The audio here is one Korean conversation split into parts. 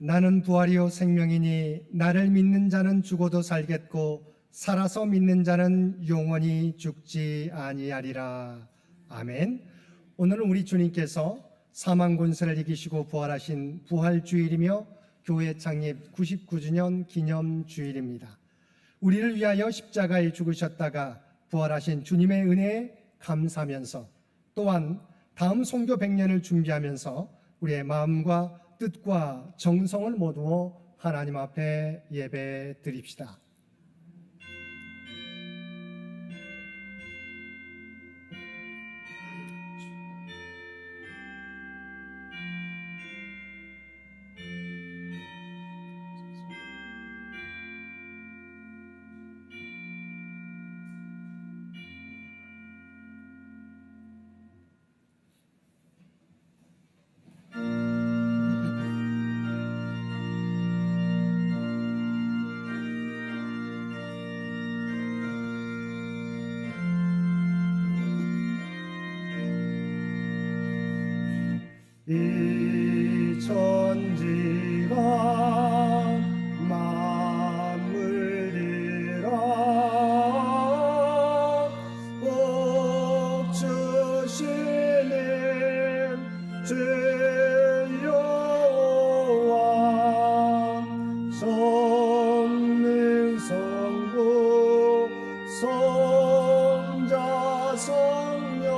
나는 부활이요 생명이니 나를 믿는 자는 죽어도 살겠고 살아서 믿는 자는 영원히 죽지 아니하리라. 아멘. 오늘은 우리 주님께서 사망 권세를 이기시고 부활하신 부활주일이며 교회 창립 99주년 기념 주일입니다. 우리를 위하여 십자가에 죽으셨다가 부활하신 주님의 은혜에 감사하면서 또한 다음 선교 100년을 준비하면서 우리의 마음과 뜻과 정성을 모두어 하나님 앞에 예배 드립시다. 이 천지가 만물들아 복 주시는 주 여호와 성능 성부 성자 성령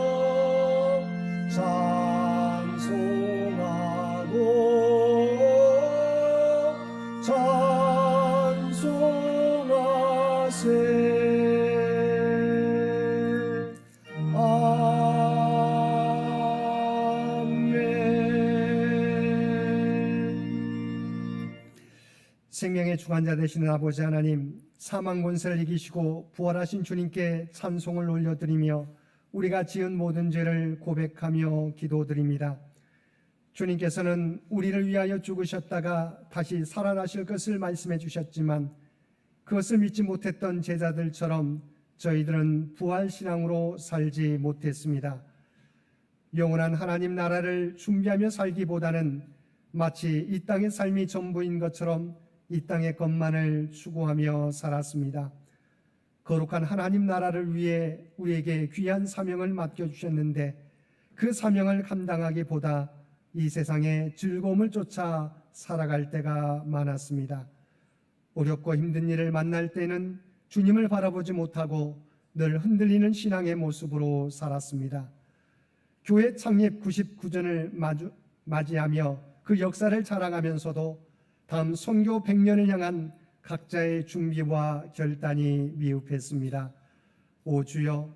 생명의 주관자 되시는 아버지 하나님, 사망 권세를 이기시고 부활하신 주님께 찬송을 올려드리며 우리가 지은 모든 죄를 고백하며 기도드립니다. 주님께서는 우리를 위하여 죽으셨다가 다시 살아나실 것을 말씀해 주셨지만 그것을 믿지 못했던 제자들처럼 저희들은 부활신앙으로 살지 못했습니다. 영원한 하나님 나라를 준비하며 살기보다는 마치 이 땅의 삶이 전부인 것처럼 이 땅의 것만을 추구하며 살았습니다. 거룩한 하나님 나라를 위해 우리에게 귀한 사명을 맡겨주셨는데 그 사명을 감당하기보다 이 세상의 즐거움을 쫓아 살아갈 때가 많았습니다. 어렵고 힘든 일을 만날 때는 주님을 바라보지 못하고 늘 흔들리는 신앙의 모습으로 살았습니다. 교회 창립 99주년을 맞이하며 그 역사를 자랑하면서도 다음 선교 100년을 향한 각자의 준비와 결단이 미흡했습니다. 오 주여,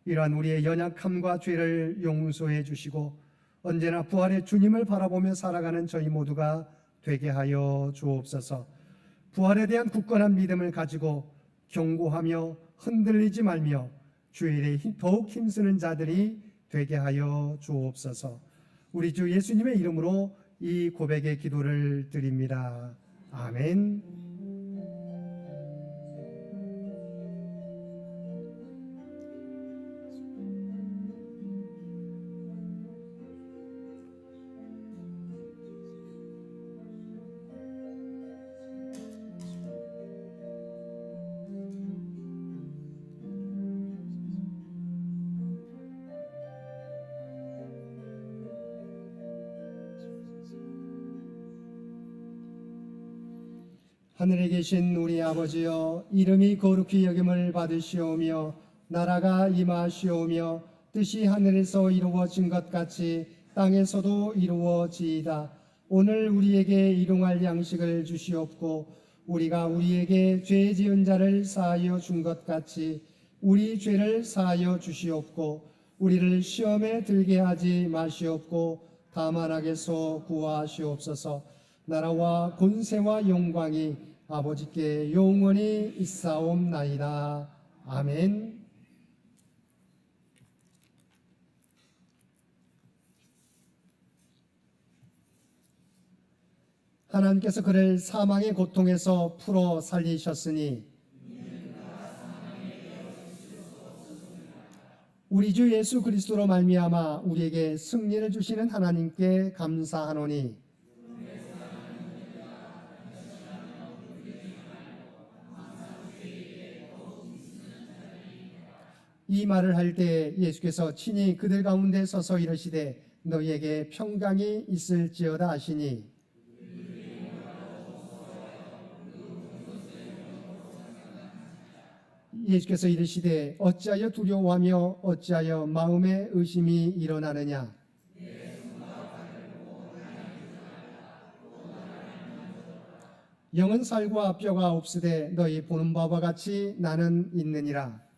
이러한 우리의 연약함과 죄를 용서해 주시고 언제나 부활의 주님을 바라보며 살아가는 저희 모두가 되게 하여 주옵소서. 부활에 대한 굳건한 믿음을 가지고 경고하며 흔들리지 말며 주일에 더욱 힘쓰는 자들이 되게 하여 주옵소서. 우리 주 예수님의 이름으로 이 고백의 기도를 드립니다. 아멘. 하늘에 계신 우리 아버지여, 이름이 거룩히 여김을 받으시오며 나라가 임하시오며 뜻이 하늘에서 이루어진 것 같이 땅에서도 이루어지이다. 오늘 우리에게 일용할 양식을 주시옵고 우리가 우리에게 죄 지은 자를 사하여 준 것 같이 우리 죄를 사하여 주시옵고 우리를 시험에 들게 하지 마시옵고 다만 악에서 구하시옵소서. 나라와 권세와 영광이 아버지께 영원히 있사옵나이다. 아멘. 하나님께서 그를 사망의 고통에서 풀어 살리셨으니 우리 주 예수 그리스도로 말미암아 우리에게 승리를 주시는 하나님께 감사하노니 이 말을 할 때 예수께서 친히 그들 가운데 서서 이르시되 너희에게 평강이 있을지어다 하시니 예수께서 이르시되 어찌하여 두려워하며 어찌하여 마음에 의심이 일어나느냐. 영은 살과 뼈가 없으되 너희 보는 바와 같이 나는 있느니라.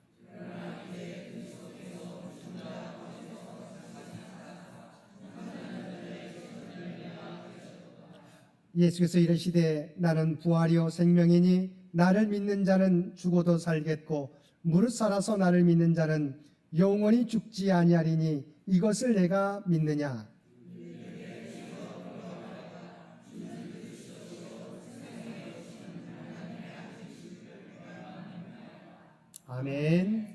예수께서 이르시되 나는 부활이요 생명이니 나를 믿는 자는 죽어도 살겠고 무릇 살아서 나를 믿는 자는 영원히 죽지 아니하리니 이것을 내가 믿느냐. 아멘.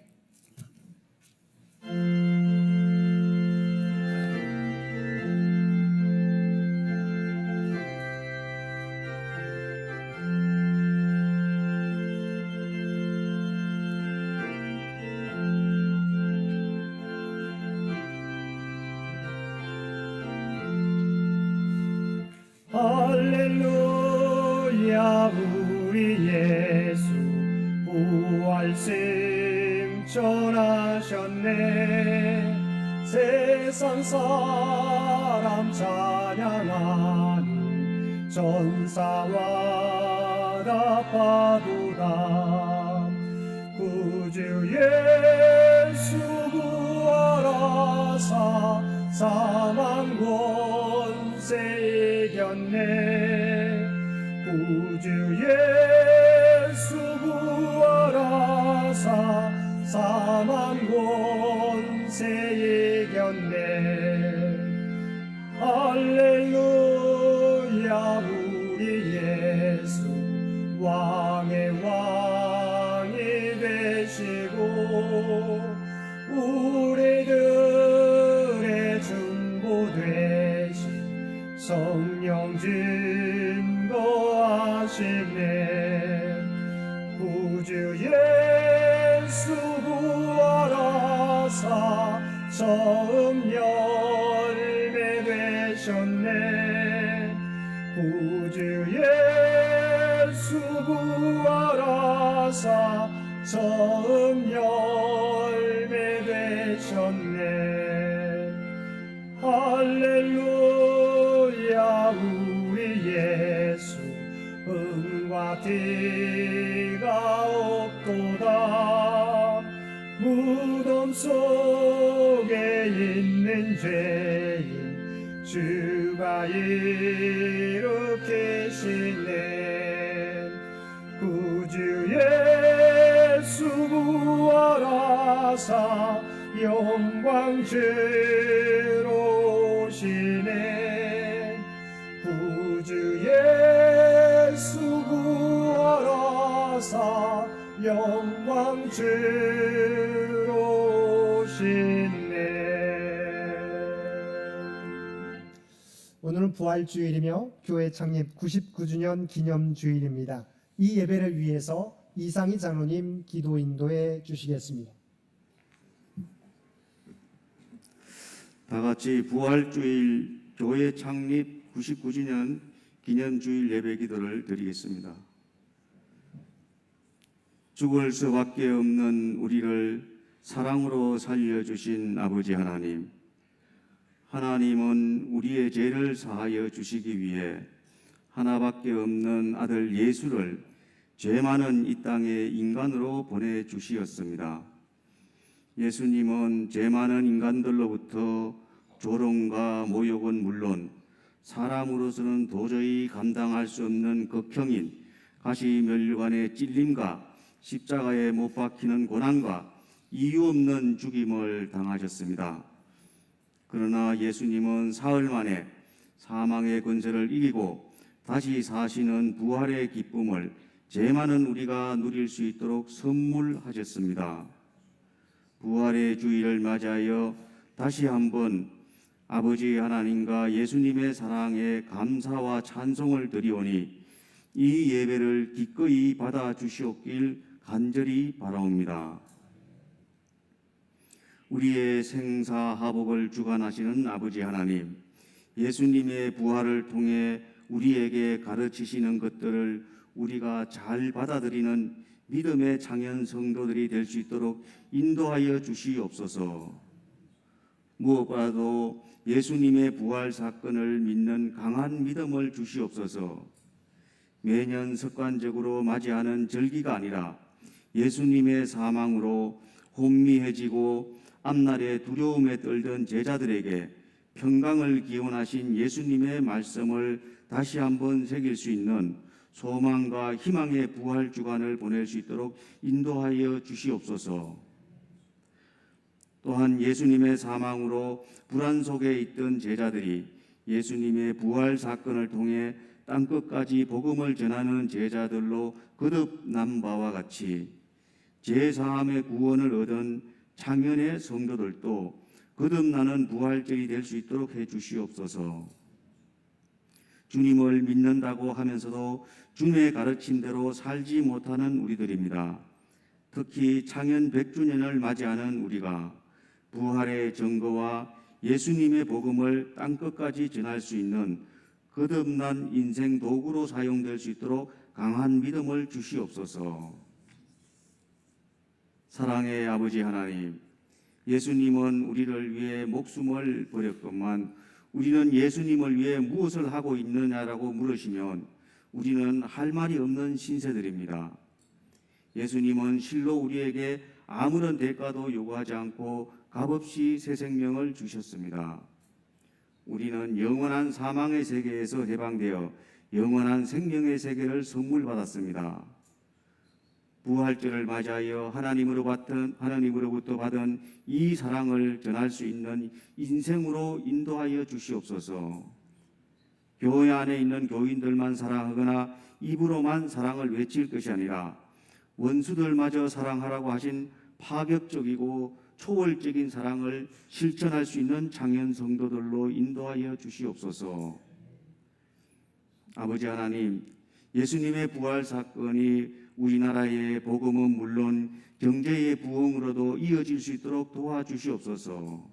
할렐루야 우리 예수 부활승 전하셨네. 세상 사람 찬양하니 전사와 답하도다. 구주 예수 부활하사 사망 권세 이겼네. 구주 예수 부활하사 사망 권세 이겼네. 할렐루야 우리 예수 왕의 왕이 되시고 우리들의 중보 되신 성령 증거하시네. 구주 예수 부활하사 처음 열매 되셨네. 구주 예수 부활하사 처음 열매 되셨네. 할렐루야 우리 예수 은과 티가 없도다. 무덤 속에 있는 죄인 주가 일으키시네. 구주 예수 부활하사 영광 주로 오시네. 구주 예수 부활하사 영광 주로 오시네. 오늘은 부활주일이며 교회 창립 99주년 기념주일입니다. 이 예배를 위해서 이상희 장로님 기도 인도해 주시겠습니다. 다 같이 부활주일 교회 창립 99주년 기념주일 예배 기도를 드리겠습니다. 죽을 수밖에 없는 우리를 사랑으로 살려주신 아버지 하나님, 하나님은 우리의 죄를 사하여 주시기 위해 하나밖에 없는 아들 예수를 죄 많은 이 땅에 인간으로 보내주시었습니다. 예수님은 죄 많은 인간들로부터 조롱과 모욕은 물론 사람으로서는 도저히 감당할 수 없는 극형인 가시면류관의 찔림과 십자가에 못 박히는 고난과 이유 없는 죽임을 당하셨습니다. 그러나 예수님은 사흘 만에 사망의 권세를 이기고 다시 사시는 부활의 기쁨을 죄 많은 우리가 누릴 수 있도록 선물하셨습니다. 부활의 주일을 맞이하여 다시 한번 아버지 하나님과 예수님의 사랑에 감사와 찬송을 드리오니 이 예배를 기꺼이 받아 주시옵길 간절히 바라옵니다. 우리의 생사하복을 주관하시는 아버지 하나님, 예수님의 부활을 통해 우리에게 가르치시는 것들을 우리가 잘 받아들이는 믿음의 창현 성도들이 될 수 있도록 인도하여 주시옵소서. 무엇보다도 예수님의 부활 사건을 믿는 강한 믿음을 주시옵소서. 매년 습관적으로 맞이하는 절기가 아니라 예수님의 사망으로 혼미해지고 앞날에 두려움에 떨던 제자들에게 평강을 기원하신 예수님의 말씀을 다시 한번 새길 수 있는 소망과 희망의 부활 주간을 보낼 수 있도록 인도하여 주시옵소서. 또한 예수님의 사망으로 불안 속에 있던 제자들이 예수님의 부활 사건을 통해 땅끝까지 복음을 전하는 제자들로 거듭난 바와 같이 제사함의 구원을 얻은 창현의 성도들도 거듭나는 부활절이 될 수 있도록 해 주시옵소서. 주님을 믿는다고 하면서도 주님의 가르침대로 살지 못하는 우리들입니다. 특히 창현 100주년을 맞이하는 우리가 부활의 증거와 예수님의 복음을 땅끝까지 전할 수 있는 거듭난 인생 도구로 사용될 수 있도록 강한 믿음을 주시옵소서. 사랑의 아버지 하나님, 예수님은 우리를 위해 목숨을 버렸건만 우리는 예수님을 위해 무엇을 하고 있느냐라고 물으시면 우리는 할 말이 없는 신세들입니다. 예수님은 실로 우리에게 아무런 대가도 요구하지 않고 값없이 새 생명을 주셨습니다. 우리는 영원한 사망의 세계에서 해방되어 영원한 생명의 세계를 선물 받았습니다. 부활절을 맞이하여 하나님으로부터 받은 이 사랑을 전할 수 있는 인생으로 인도하여 주시옵소서. 교회 안에 있는 교인들만 사랑하거나 입으로만 사랑을 외칠 것이 아니라 원수들마저 사랑하라고 하신 파격적이고 초월적인 사랑을 실천할 수 있는 창현 성도들로 인도하여 주시옵소서. 아버지 하나님, 예수님의 부활 사건이 우리나라의 복음은 물론 경제의 부흥으로도 이어질 수 있도록 도와주시옵소서.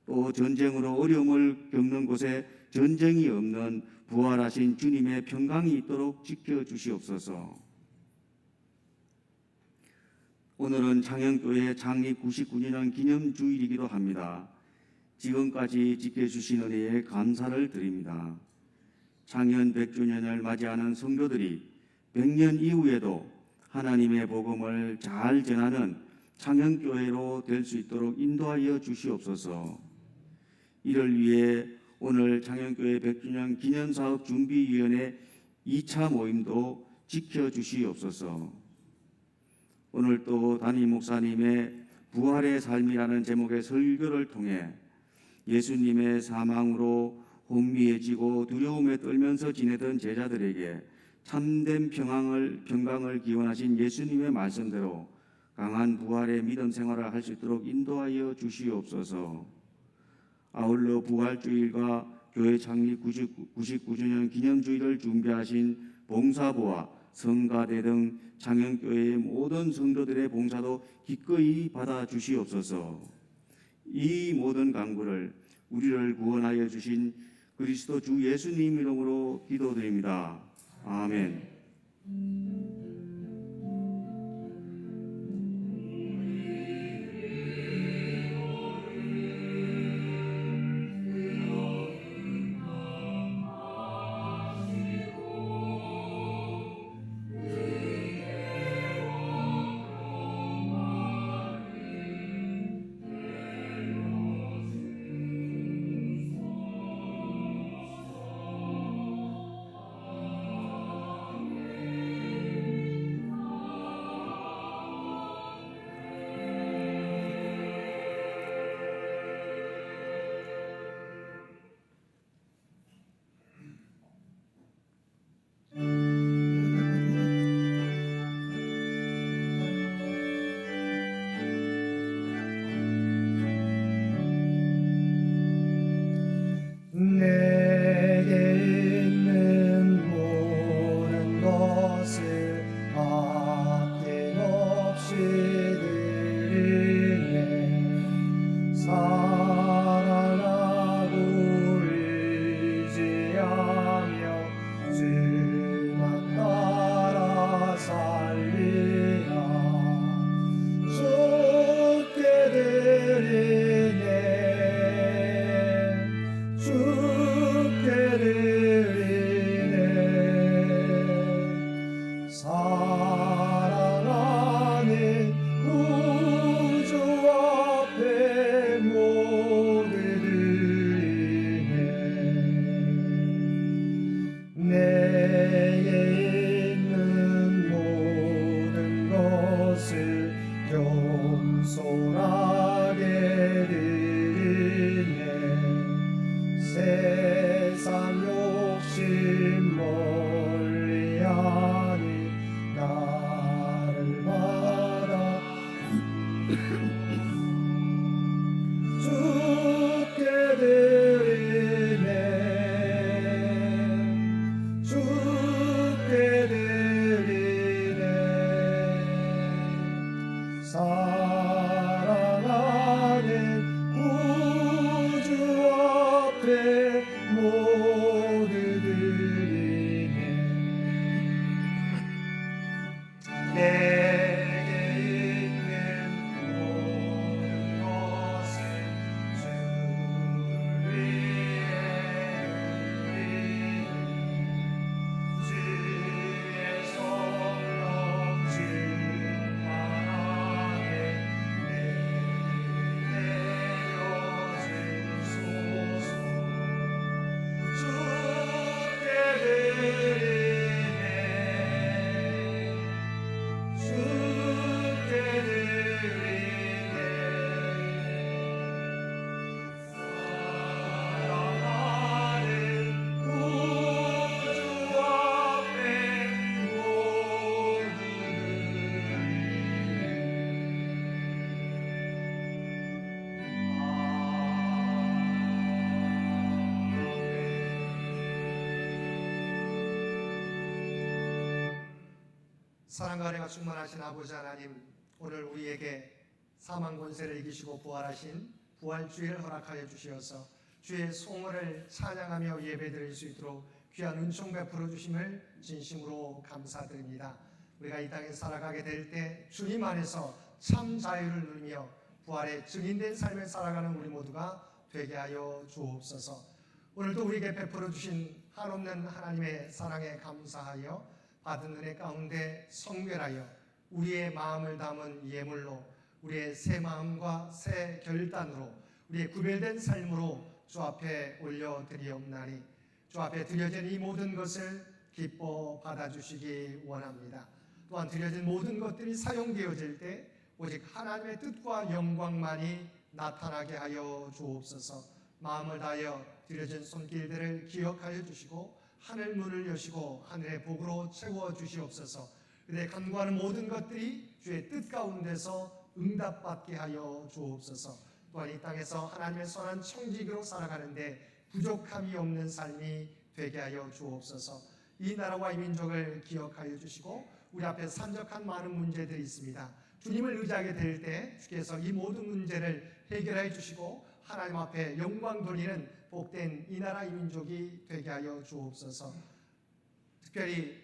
또 전쟁으로 어려움을 겪는 곳에 전쟁이 없는 부활하신 주님의 평강이 있도록 지켜주시옵소서. 오늘은 창현교회 창립 99주년 기념주일이기도 합니다. 지금까지 지켜주신 은혜에 감사를 드립니다. 창현 100주년을 맞이하는 성도들이 100년 이후에도 하나님의 복음을 잘 전하는 창현교회로 될 수 있도록 인도하여 주시옵소서. 이를 위해 오늘 창현교회 100주년 기념사업 준비위원회 2차 모임도 지켜주시옵소서. 오늘 또 담임 목사님의 부활의 삶이라는 제목의 설교를 통해 예수님의 사망으로 혼미해지고 두려움에 떨면서 지내던 제자들에게 참된 평강을 기원하신 예수님의 말씀대로 강한 부활의 믿음 생활을 할 수 있도록 인도하여 주시옵소서. 아울러 부활주일과 교회 창립 99주년 기념주일을 준비하신 봉사부와 성가대 등 창현교회의 모든 성도들의 봉사도 기꺼이 받아주시옵소서. 이 모든 간구를 우리를 구원하여 주신 그리스도 주 예수님 이름으로 기도드립니다. 아멘. 사랑과 은혜가 충만하신 아버지 하나님, 오늘 우리에게 사망 권세를 이기시고 부활하신 부활주의를 허락하여 주시어서 주의 송을 찬양하며 예배드릴 수 있도록 귀한 은총 베풀어 주심을 진심으로 감사드립니다. 우리가 이 땅에 살아가게 될 때 주님 안에서 참 자유를 누리며 부활의 증인된 삶을 살아가는 우리 모두가 되게 하여 주옵소서. 오늘도 우리에게 베풀어 주신 한없는 하나님의 사랑에 감사하여 받은 은혜 가운데 성결하여 우리의 마음을 담은 예물로, 우리의 새 마음과 새 결단으로, 우리의 구별된 삶으로 주 앞에 올려드리옵나니 주 앞에 드려진 이 모든 것을 기뻐 받아주시기 원합니다. 또한 드려진 모든 것들이 사용되어질 때 오직 하나님의 뜻과 영광만이 나타나게 하여 주옵소서. 마음을 다하여 드려진 손길들을 기억하여 주시고 하늘 문을 여시고 하늘의 복으로 채워 주시옵소서. 그대 간구하는 모든 것들이 주의 뜻 가운데서 응답받게 하여 주옵소서. 또한 이 땅에서 하나님의 선한 청지기로 살아가는데 부족함이 없는 삶이 되게 하여 주옵소서. 이 나라와 이 민족을 기억하여 주시고 우리 앞에 산적한 많은 문제들이 있습니다. 주님을 의지하게 될 때 주께서 이 모든 문제를 해결해 주시고 하나님 앞에 영광 돌리는 복된 이 나라 이 민족이 되게 하여 주옵소서. 특별히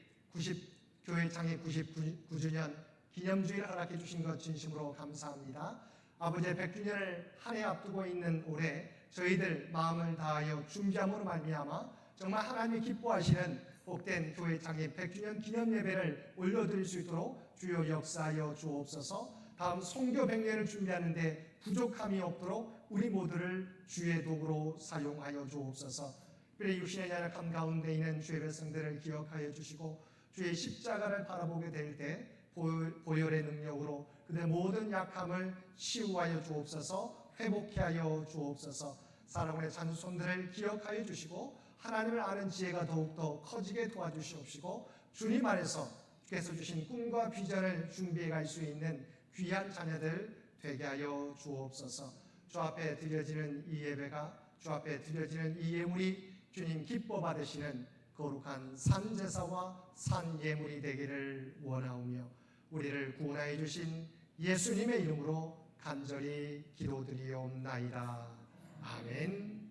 교회 창립 99주년 기념주의를 허락해 주신 것 진심으로 감사합니다. 아버지의 100주년을 한 해 앞두고 있는 올해 저희들 마음을 다하여 준비함으로 말미암아 정말 하나님이 기뻐하시는 복된 교회 창립 100주년 기념 예배를 올려드릴 수 있도록 주여 역사하여 주옵소서. 다음 성교 100년을 준비하는데 부족함이 없도록 우리 모두를 주의 도구로 사용하여 주옵소서. 그래 육신의 연약함 가운데 있는 주의 백성들을 기억하여 주시고 주의 십자가를 바라보게 될 때 보혈의 능력으로 그들의 모든 약함을 치유하여 주옵소서. 회복케 하여 주옵소서. 사랑의 자손들을 기억하여 주시고 하나님을 아는 지혜가 더욱더 커지게 도와주시옵시고 주님 안에서 주께서 주신 꿈과 비전을 준비해 갈 수 있는 귀한 자녀들 되게 하여 주옵소서. 주 앞에 드려지는 이 예배가, 주 앞에 드려지는 이 예물이 주님 기뻐 받으시는 거룩한 산제사와 산예물이 되기를 원하오며 우리를 구원하여 주신 예수님의 이름으로 간절히 기도드리옵나이다. 아멘.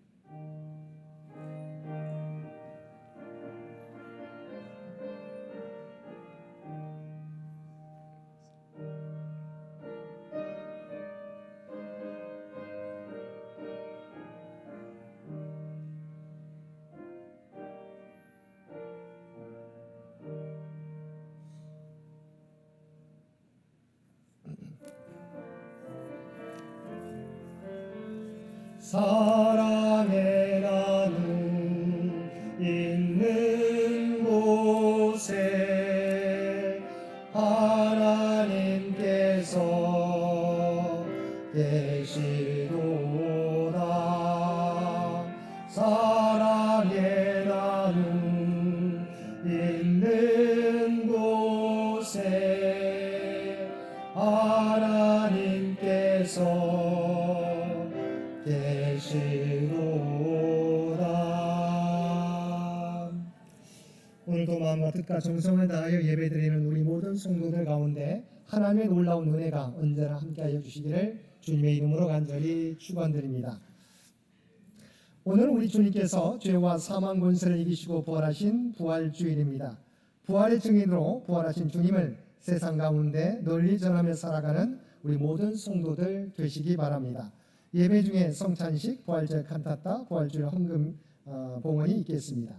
사랑의 나눔 있는 곳에 하나님께서 계시도다. 사랑의 나눔 있는 곳에 하나님께서 계시도다. 오늘도 마음과 뜻과 정성을 다하여 예배드리는 우리 모든 성도들 가운데 하나님의 놀라운 은혜가 언제나 함께하여 주시기를 주님의 이름으로 간절히 축원드립니다. 오늘 우리 주님께서 죄와 사망 권세를 이기시고 부활하신 부활주일입니다. 부활의 증인으로 부활하신 주님을 세상 가운데 널리 전하며 살아가는 우리 모든 성도들 되시기 바랍니다. 예배 중에 성찬식, 부활절 칸타타, 부활주일 헌금 봉헌이 있겠습니다.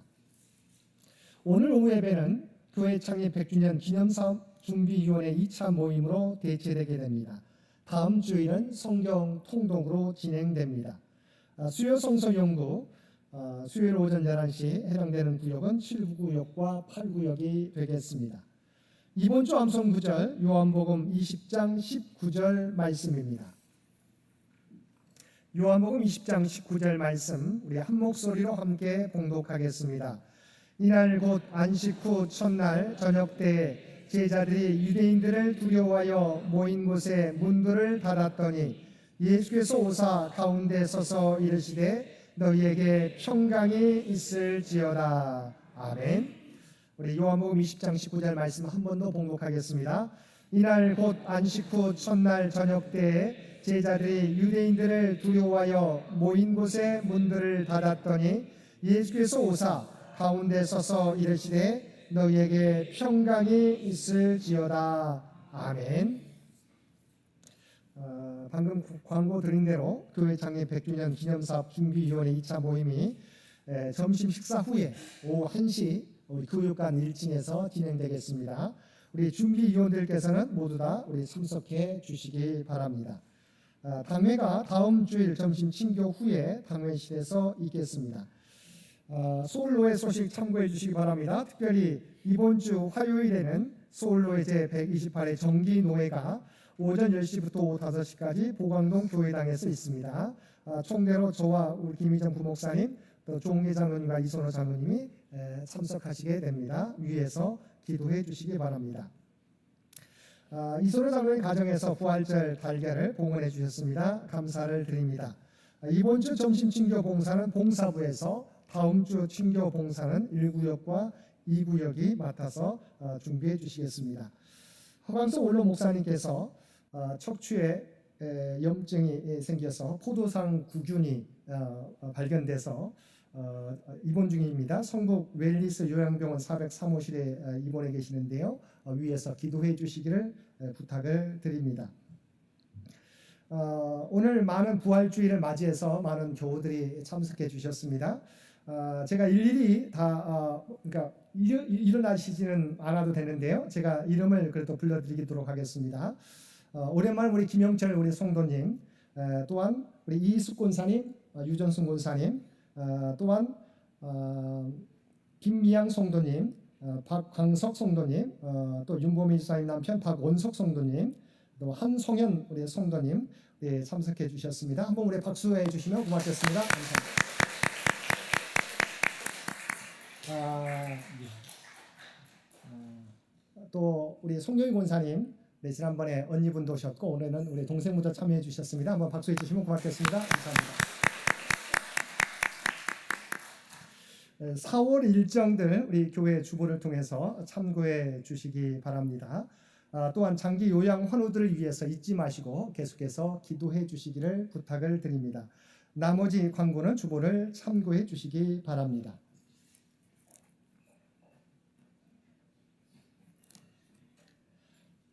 오늘 오후 예배는 교회 창립 100주년 기념사업 준비위원회 2차 모임으로 대체되게 됩니다. 다음 주일은 성경 통독으로 진행됩니다. 수요 성서 연구 수요일 오전 11시 해당되는 구역은 7구역과 8구역이 되겠습니다. 이번 주 암송 구절 요한복음 20장 19절 말씀입니다. 요한복음 20장 19절 말씀 우리 한 목소리로 함께 봉독하겠습니다. 이날 곧 안식 후 첫날 저녁 때에 제자들이 유대인들을 두려워하여 모인 곳에 문들을 닫았더니 예수께서 오사 가운데 서서 이르시되 너희에게 평강이 있을지어다. 아멘. 우리 요한복음 20장 19절 말씀 한 번 더 봉독하겠습니다. 이날 곧 안식 후 첫날 저녁 때에 제자들이 유대인들을 두려워하여 모인 곳에 문들을 닫았더니 예수께서 오사 가운데 서서 이르시되 너희에게 평강이 있을지어다. 아멘. 방금 광고 드린 대로 교회 창립 100주년 기념사업 준비위원회 2차 모임이 점심 식사 후에 오후 1시 우리 교육관 1층에서 진행되겠습니다. 우리 준비위원들께서는 모두 다 우리 참석해 주시기 바랍니다. 당회가 다음 주일 점심 친교 후에 당회실에서 있겠습니다. 소울로의 소식 참고해 주시기 바랍니다. 특별히 이번 주 화요일에는 소울로의 제128회 정기노회가 오전 10시부터 오후 5시까지 보광동 교회당에서 있습니다. 총대로 저와 우리 김희정 부목사님, 또 종례 장로님과 이선호 장로님이 참석하시게 됩니다. 위에서 기도해 주시기 바랍니다. 이선호 장로님 가정에서 부활절 달걀을 봉헌해 주셨습니다. 감사를 드립니다. 이번 주 점심 친교 봉사는 봉사부에서, 다음 주 친교 봉사는 1구역과 2구역이 맡아서 준비해 주시겠습니다. 허광석 원로 목사님께서 척추에 염증이 생겨서 포도상 구균이 발견돼서 입원 중입니다. 성북 웰리스 요양병원 403호실에 입원해 계시는데요. 위에서 기도해 주시기를 부탁을 드립니다. 오늘 많은 부활주의를 맞이해서 많은 교우들이 참석해 주셨습니다. 제가 일일이 다 그러니까 일어나시지는 않아도 되는데요. 제가 이름을 그래도 불러드리도록 하겠습니다. 오랜만에 우리 김영철 우리 성도님, 또한 우리 이숙 권사님, 유전순 권사님, 또한 김미양 성도님, 박광석 성도님, 또 윤보미 지사님 남편 박원석 성도님, 또 한성현 우리 성도님 참석해 주셨습니다. 한번 우리 박수해 주시면 고맙겠습니다. 감사합니다. 또 우리 송영희 권사님 지난번에 언니분도 오셨고 오늘은 우리 동생분도 참여해 주셨습니다. 한번 박수해 주시면 고맙겠습니다. 감사합니다. 4월 일정들 우리 교회 주보를 통해서 참고해 주시기 바랍니다. 또한 장기 요양 환우들을 위해서 잊지 마시고 계속해서 기도해 주시기를 부탁을 드립니다. 나머지 광고는 주보를 참고해 주시기 바랍니다.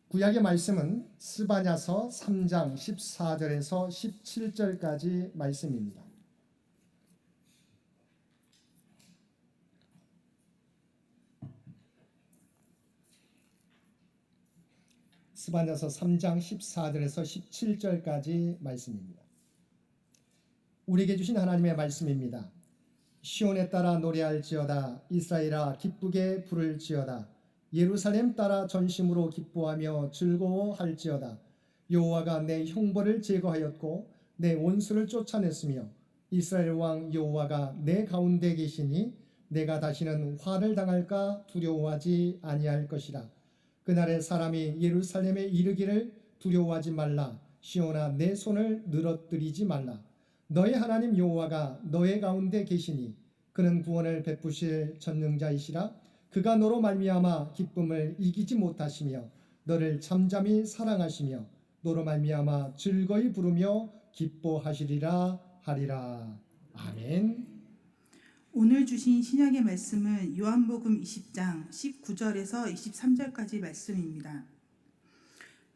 구약의 말씀은 스바냐서 3장 14절에서 17절까지 말씀입니다. 스바냐서 3장 14절에서 17절까지 말씀입니다. 우리에게 주신 하나님의 말씀입니다. 시온에 따라 노래할지어다. 이스라엘아 기쁘게 부를지어다. 예루살렘 따라 전심으로 기뻐하며 즐거워할지어다. 여호와가 내 형벌을 제거하였고 내 원수를 쫓아냈으며 이스라엘 왕 여호와가 내 가운데 계시니 내가 다시는 화를 당할까 두려워하지 아니할 것이라. 그날에 사람이 예루살렘에 이르기를 두려워하지 말라. 시온아 내 손을 늘어뜨리지 말라. 너의 하나님 여호와가 너의 가운데 계시니 그는 구원을 베푸실 전능자이시라. 그가 너로 말미암아 기쁨을 이기지 못하시며 너를 잠잠히 사랑하시며 너로 말미암아 즐거이 부르며 기뻐하시리라 하리라. 아멘. 오늘 주신 신약의 말씀은 요한복음 20장 19절에서 23절까지 말씀입니다.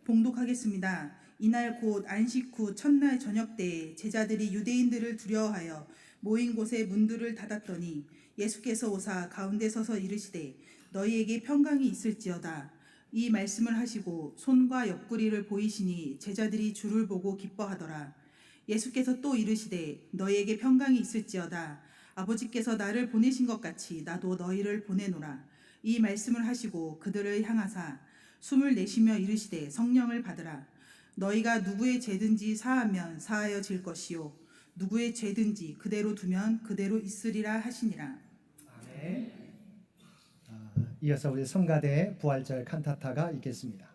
봉독하겠습니다. 이날 곧 안식 후 첫날 저녁 때에 제자들이 유대인들을 두려워하여 모인 곳에 문들을 닫았더니 예수께서 오사 가운데 서서 이르시되 너희에게 평강이 있을지어다. 이 말씀을 하시고 손과 옆구리를 보이시니 제자들이 주를 보고 기뻐하더라. 예수께서 또 이르시되 너희에게 평강이 있을지어다. 아버지께서 나를 보내신 것 같이 나도 너희를 보내노라. 이 말씀을 하시고 그들을 향하사 숨을 내쉬며 이르시되 성령을 받으라. 너희가 누구의 죄든지 사하면 사하여질 것이요 누구의 죄든지 그대로 두면 그대로 있으리라 하시니라. 아멘. 이어서 우리 성가대 부활절 칸타타가 있겠습니다.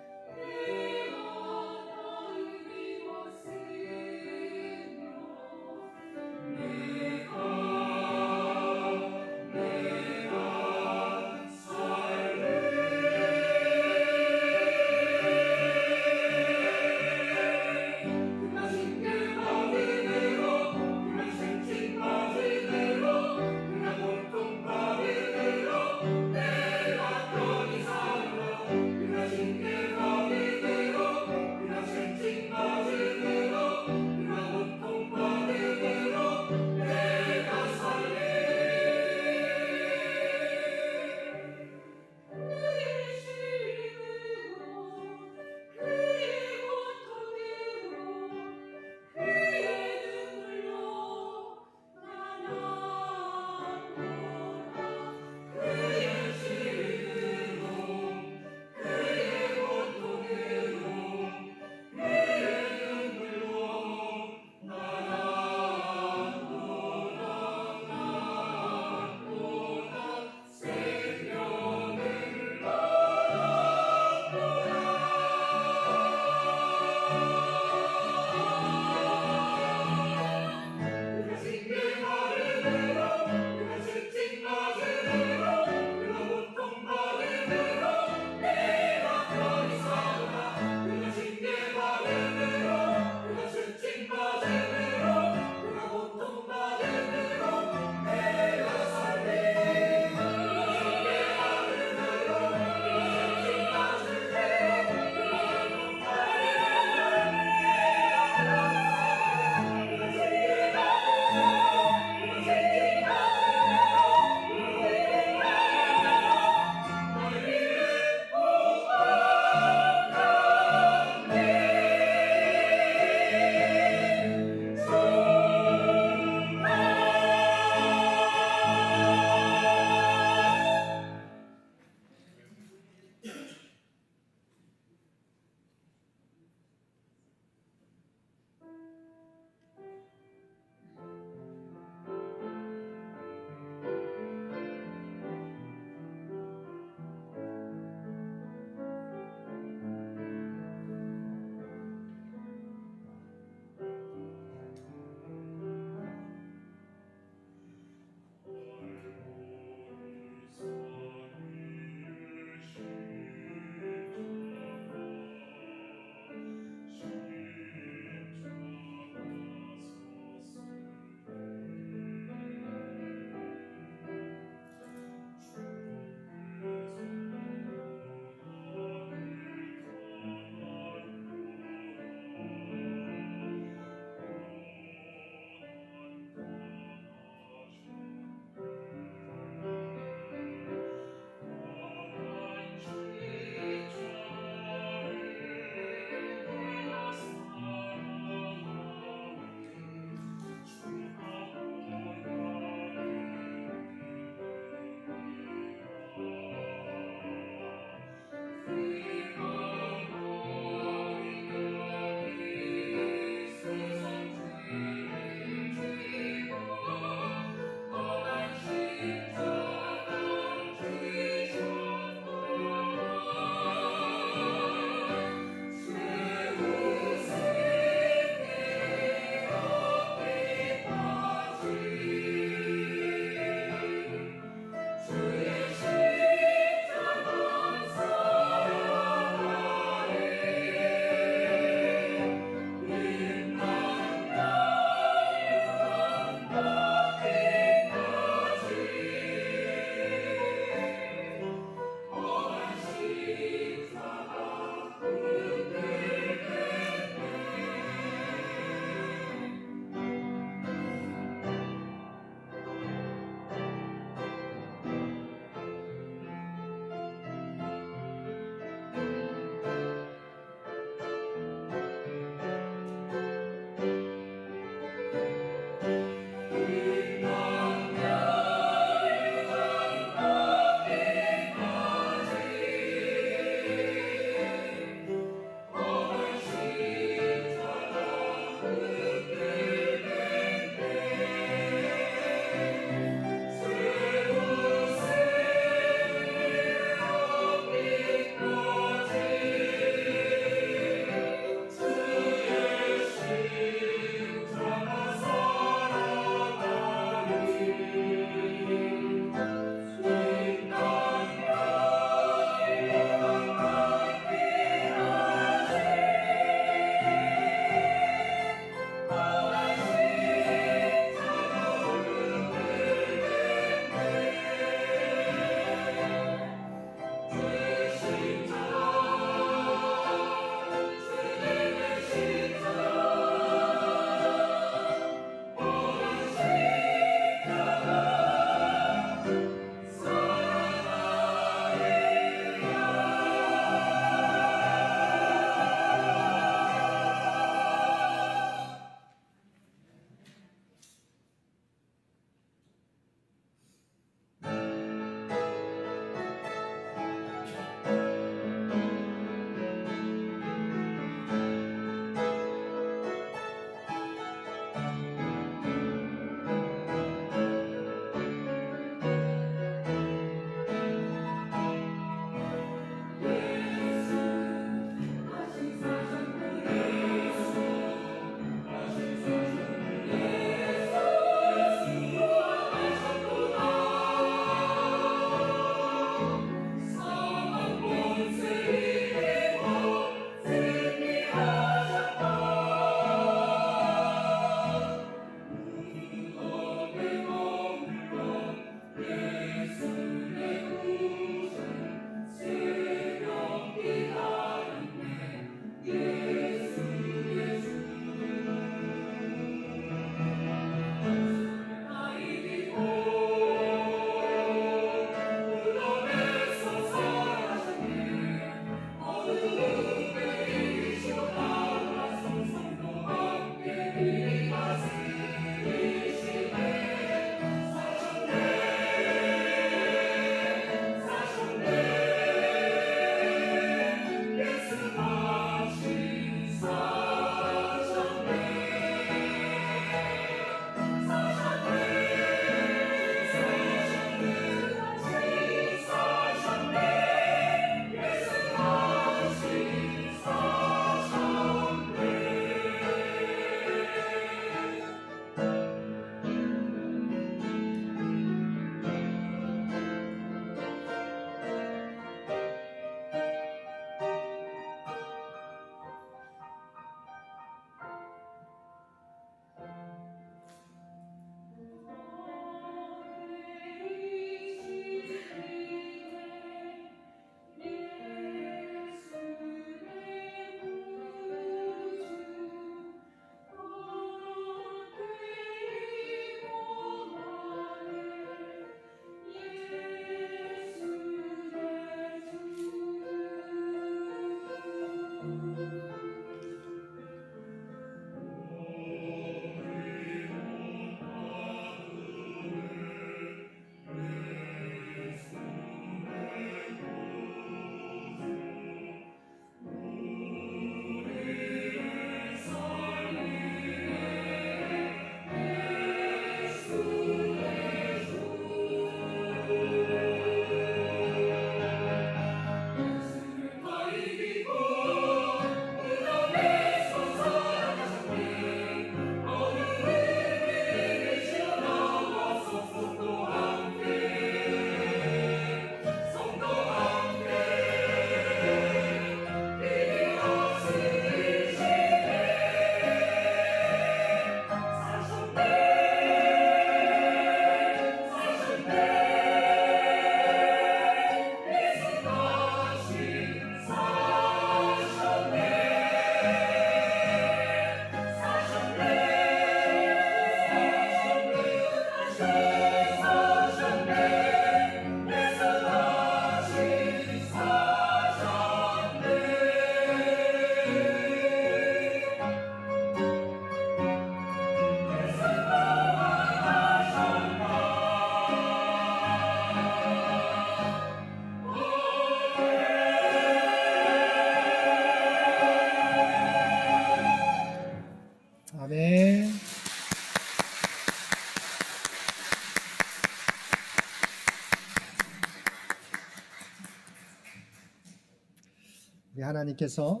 하나님께서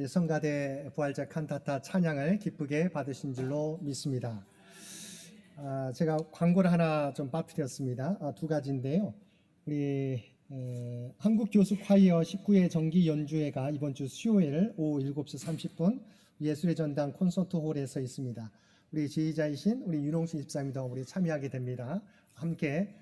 성가대 부활절 칸타타 찬양을 기쁘게 받으신 줄로 믿습니다. 제가 광고를 하나 좀 빠뜨렸습니다. 두 가지인데요. 우리 한국교수콰이어 19회 정기 연주회가 이번 주 수요일 오후 7시 30분 예술의 전당 콘서트홀에서 있습니다. 우리 지휘자이신 우리 윤홍수 집사님도 우리 참여하게 됩니다. 함께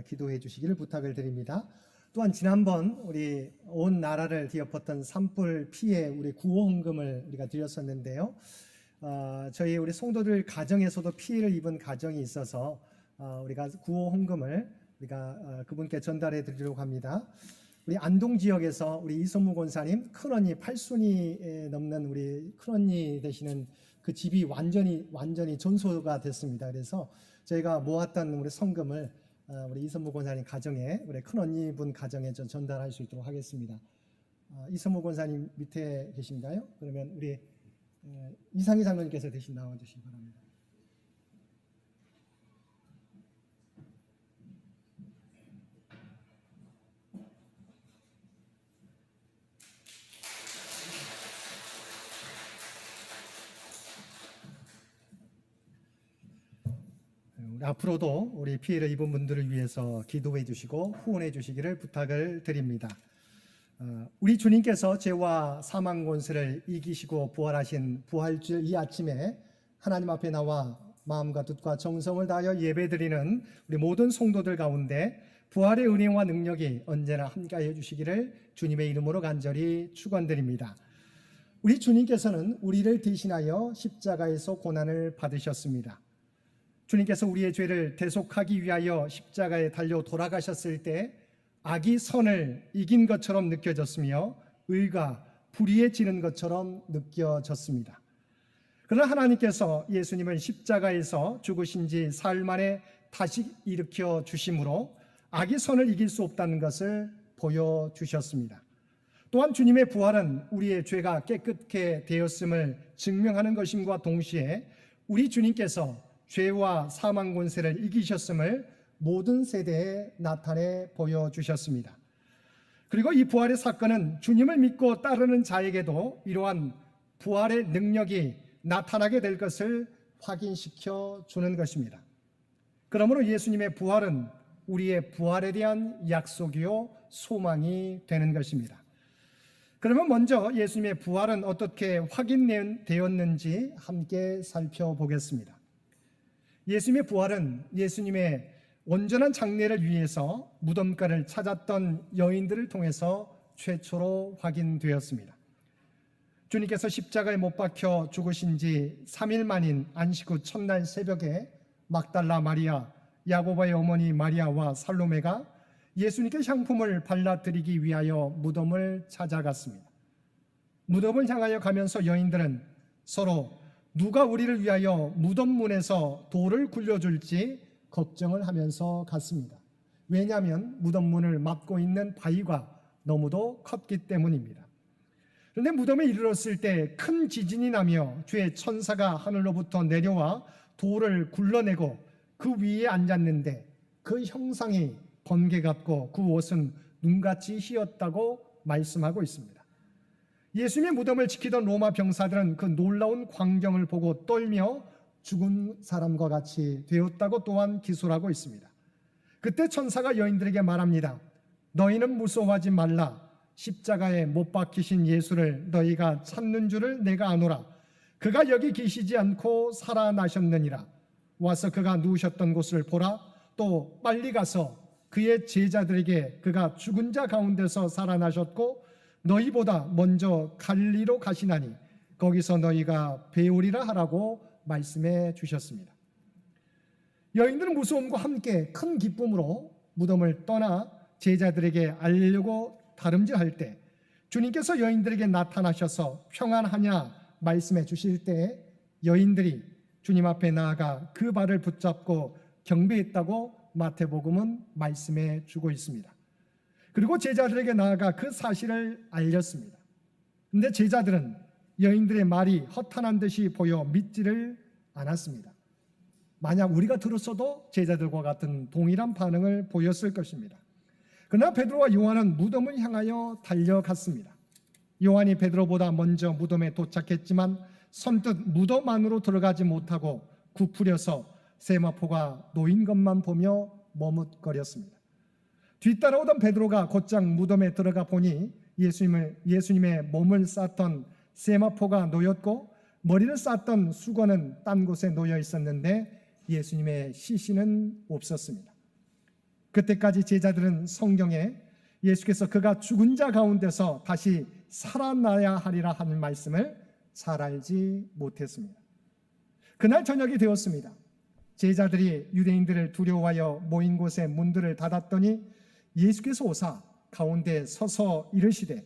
기도해 주시기를 부탁을 드립니다. 또한 지난번 우리 온 나라를 뒤엎었던 산불 피해 우리 구호 헌금을 우리가 드렸었는데요. 저희 우리 성도들 가정에서도 피해를 입은 가정이 있어서 우리가 구호 헌금을 우리가 그분께 전달해 드리려고 합니다. 우리 안동 지역에서 우리 이선무 권사님 큰언니 8순위 넘는 우리 큰언니 되시는 그 집이 완전히 전소가 됐습니다. 그래서 저희가 모았던 우리 성금을 우리 이선무 권사님 가정에 우리 큰언니 분 가정에 전달할 수 있도록 하겠습니다. 이선무 권사님 밑에 계신가요? 그러면 우리 이상희 장로님께서 대신 나와주시기 바랍니다. 앞으로도 우리 피해를 입은 분들을 위해서 기도해 주시고 후원해 주시기를 부탁을 드립니다. 우리 주님께서 죄와 사망 권세를 이기시고 부활하신 부활주일 이 아침에 하나님 앞에 나와 마음과 뜻과 정성을 다하여 예배드리는 우리 모든 성도들 가운데 부활의 은혜와 능력이 언제나 함께하여 주시기를 주님의 이름으로 간절히 축원드립니다. 우리 주님께서는 우리를 대신하여 십자가에서 고난을 받으셨습니다. 주님께서 우리의 죄를 대속하기 위하여 십자가에 달려 돌아가셨을 때 악이 선을 이긴 것처럼 느껴졌으며 의가 불의에 지는 것처럼 느껴졌습니다. 그러나 하나님께서 예수님을 십자가에서 죽으신 지 사흘 만에 다시 일으켜 주심으로 악이 선을 이길 수 없다는 것을 보여주셨습니다. 또한 주님의 부활은 우리의 죄가 깨끗게 되었음을 증명하는 것임과 동시에 우리 주님께서 죄와 사망 권세를 이기셨음을 모든 세대에 나타내 보여주셨습니다. 그리고 이 부활의 사건은 주님을 믿고 따르는 자에게도 이러한 부활의 능력이 나타나게 될 것을 확인시켜 주는 것입니다. 그러므로 예수님의 부활은 우리의 부활에 대한 약속이요 소망이 되는 것입니다. 그러면 먼저 예수님의 부활은 어떻게 확인되었는지 함께 살펴보겠습니다. 예수님의 부활은 예수님의 온전한 장례를 위해서 무덤가를 찾았던 여인들을 통해서 최초로 확인되었습니다. 주님께서 십자가에 못 박혀 죽으신 지 3일 만인 안식 후 첫날 새벽에 막달라 마리아, 야고보의 어머니 마리아와 살로메가 예수님께 향품을 발라드리기 위하여 무덤을 찾아갔습니다. 무덤을 향하여 가면서 여인들은 서로 누가 우리를 위하여 무덤 문에서 돌을 굴려줄지 걱정을 하면서 갔습니다. 왜냐하면 무덤 문을 막고 있는 바위가 너무도 컸기 때문입니다. 그런데 무덤에 이르렀을 때 큰 지진이 나며 주의 천사가 하늘로부터 내려와 돌을 굴러내고 그 위에 앉았는데 그 형상이 번개 같고 그 옷은 눈같이 희었다고 말씀하고 있습니다. 예수님의 무덤을 지키던 로마 병사들은 그 놀라운 광경을 보고 떨며 죽은 사람과 같이 되었다고 또한 기술하고 있습니다. 그때 천사가 여인들에게 말합니다. 너희는 무서워하지 말라. 십자가에 못 박히신 예수를 너희가 찾는 줄을 내가 아노라. 그가 여기 계시지 않고 살아나셨느니라. 와서 그가 누우셨던 곳을 보라. 또 빨리 가서 그의 제자들에게 그가 죽은 자 가운데서 살아나셨고 너희보다 먼저 갈리로 가시나니 거기서 너희가 배우리라 하라고 말씀해 주셨습니다. 여인들은 무서움과 함께 큰 기쁨으로 무덤을 떠나 제자들에게 알려고 다름질할 때 주님께서 여인들에게 나타나셔서 평안하냐 말씀해 주실 때 여인들이 주님 앞에 나아가 그 발을 붙잡고 경배했다고 마태복음은 말씀해 주고 있습니다. 그리고 제자들에게 나아가 그 사실을 알렸습니다. 그런데 제자들은 여인들의 말이 허탄한 듯이 보여 믿지를 않았습니다. 만약 우리가 들었어도 제자들과 같은 동일한 반응을 보였을 것입니다. 그러나 베드로와 요한은 무덤을 향하여 달려갔습니다. 요한이 베드로보다 먼저 무덤에 도착했지만 선뜻 무덤 안으로 들어가지 못하고 굽으려서 세마포가 놓인 것만 보며 머뭇거렸습니다. 뒤따라오던 베드로가 곧장 무덤에 들어가 보니 예수님의 몸을 쌌던 세마포가 놓였고 머리를 쌌던 수건은 딴 곳에 놓여 있었는데 예수님의 시신은 없었습니다. 그때까지 제자들은 성경에 예수께서 그가 죽은 자 가운데서 다시 살아나야 하리라 하는 말씀을 잘 알지 못했습니다. 그날 저녁이 되었습니다. 제자들이 유대인들을 두려워하여 모인 곳에 문들을 닫았더니 예수께서 오사 가운데 서서 이르시되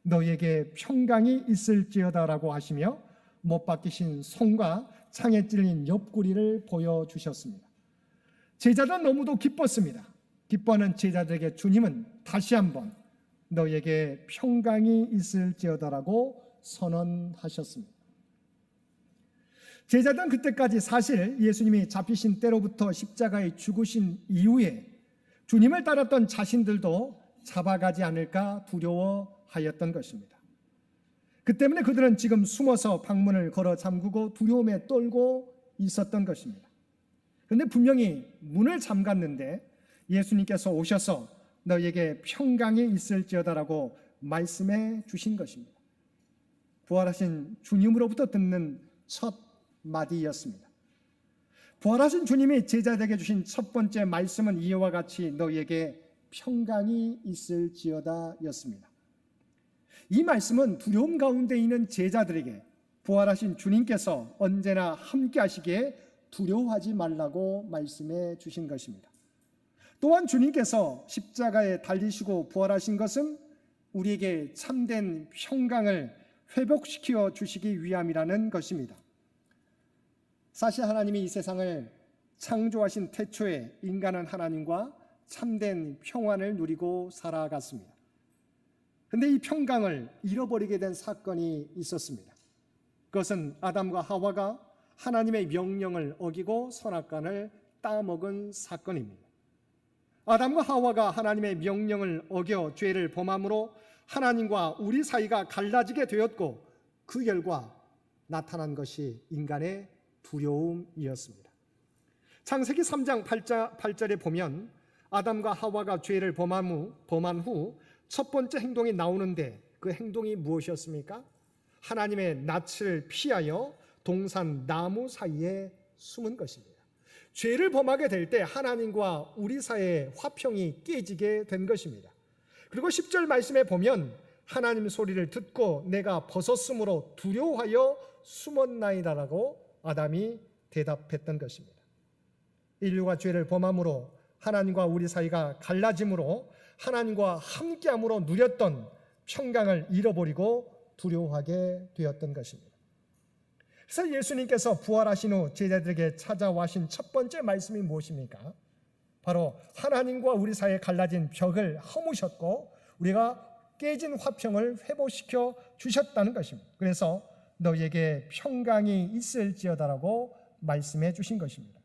너희에게 평강이 있을지어다라고 하시며 못 박히신 손과 창에 찔린 옆구리를 보여주셨습니다. 제자들은 너무도 기뻤습니다. 기뻐하는 제자들에게 주님은 다시 한번 너희에게 평강이 있을지어다라고 선언하셨습니다. 제자들은 그때까지 사실 예수님이 잡히신 때로부터 십자가에 죽으신 이후에 주님을 따랐던 자신들도 잡아가지 않을까 두려워하였던 것입니다. 그 때문에 그들은 지금 숨어서 방문을 걸어 잠그고 두려움에 떨고 있었던 것입니다. 그런데 분명히 문을 잠갔는데 예수님께서 오셔서 너희에게 평강이 있을지어다라고 말씀해 주신 것입니다. 부활하신 주님으로부터 듣는 첫 마디였습니다. 부활하신 주님이 제자들에게 주신 첫 번째 말씀은 이와 같이 너희에게 평강이 있을지어다 였습니다. 이 말씀은 두려움 가운데 있는 제자들에게 부활하신 주님께서 언제나 함께 하시기에 두려워하지 말라고 말씀해 주신 것입니다. 또한 주님께서 십자가에 달리시고 부활하신 것은 우리에게 참된 평강을 회복시켜 주시기 위함이라는 것입니다. 사실 하나님이 이 세상을 창조하신 태초에 인간은 하나님과 참된 평안을 누리고 살아갔습니다. 그런데 이 평강을 잃어버리게 된 사건이 있었습니다. 그것은 아담과 하와가 하나님의 명령을 어기고 선악과를 따먹은 사건입니다. 아담과 하와가 하나님의 명령을 어겨 죄를 범함으로 하나님과 우리 사이가 갈라지게 되었고 그 결과 나타난 것이 인간의 두려움이었습니다. 창세기 3장 8절에 보면 아담과 하와가 죄를 범한 후 첫 번째 행동이 나오는데 그 행동이 무엇이었습니까? 하나님의 낯을 피하여 동산 나무 사이에 숨은 것입니다. 죄를 범하게 될 때 하나님과 우리 사이의 화평이 깨지게 된 것입니다. 그리고 10절 말씀에 보면 하나님 소리를 듣고 내가 벗었으므로 두려워하여 숨었나이다라고 아담이 대답했던 것입니다. 인류가 죄를 범함으로 하나님과 우리 사이가 갈라짐으로 하나님과 함께함으로 누렸던 평강을 잃어버리고 두려워하게 되었던 것입니다. 그래서 예수님께서 부활하신 후 제자들에게 찾아와신 첫 번째 말씀이 무엇입니까? 바로 하나님과 우리 사이에 갈라진 벽을 허무셨고 우리가 깨진 화평을 회복시켜 주셨다는 것입니다. 그래서 너희에게 평강이 있을지어다라고 말씀해 주신 것입니다.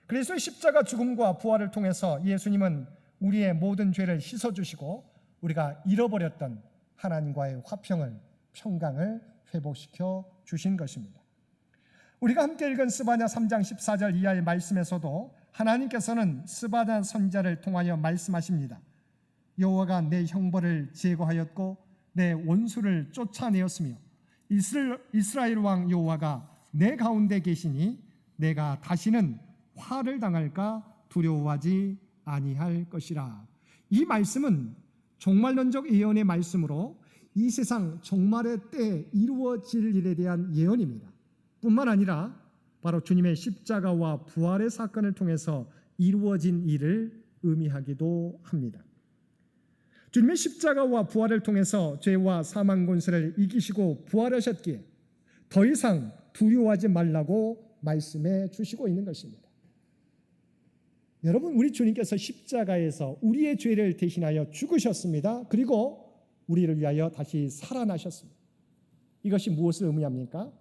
그래서 십자가 죽음과 부활을 통해서 예수님은 우리의 모든 죄를 씻어주시고 우리가 잃어버렸던 하나님과의 화평을, 평강을 회복시켜 주신 것입니다. 우리가 함께 읽은 스바냐 3장 14절 이하의 말씀에서도 하나님께서는 스바냐 선지자를 통하여 말씀하십니다. 여호와가 내 형벌을 제거하였고 내 원수를 쫓아내었으며 이스라엘 왕 여호와가 내 가운데 계시니 내가 다시는 화를 당할까 두려워하지 아니할 것이라. 이 말씀은 종말론적 예언의 말씀으로 이 세상 종말의 때에 이루어질 일에 대한 예언입니다. 뿐만 아니라 바로 주님의 십자가와 부활의 사건을 통해서 이루어진 일을 의미하기도 합니다. 주님의 십자가와 부활을 통해서 죄와 사망 권세를 이기시고 부활하셨기에 더 이상 두려워하지 말라고 말씀해 주시고 있는 것입니다. 여러분, 우리 주님께서 십자가에서 우리의 죄를 대신하여 죽으셨습니다. 그리고 우리를 위하여 다시 살아나셨습니다. 이것이 무엇을 의미합니까?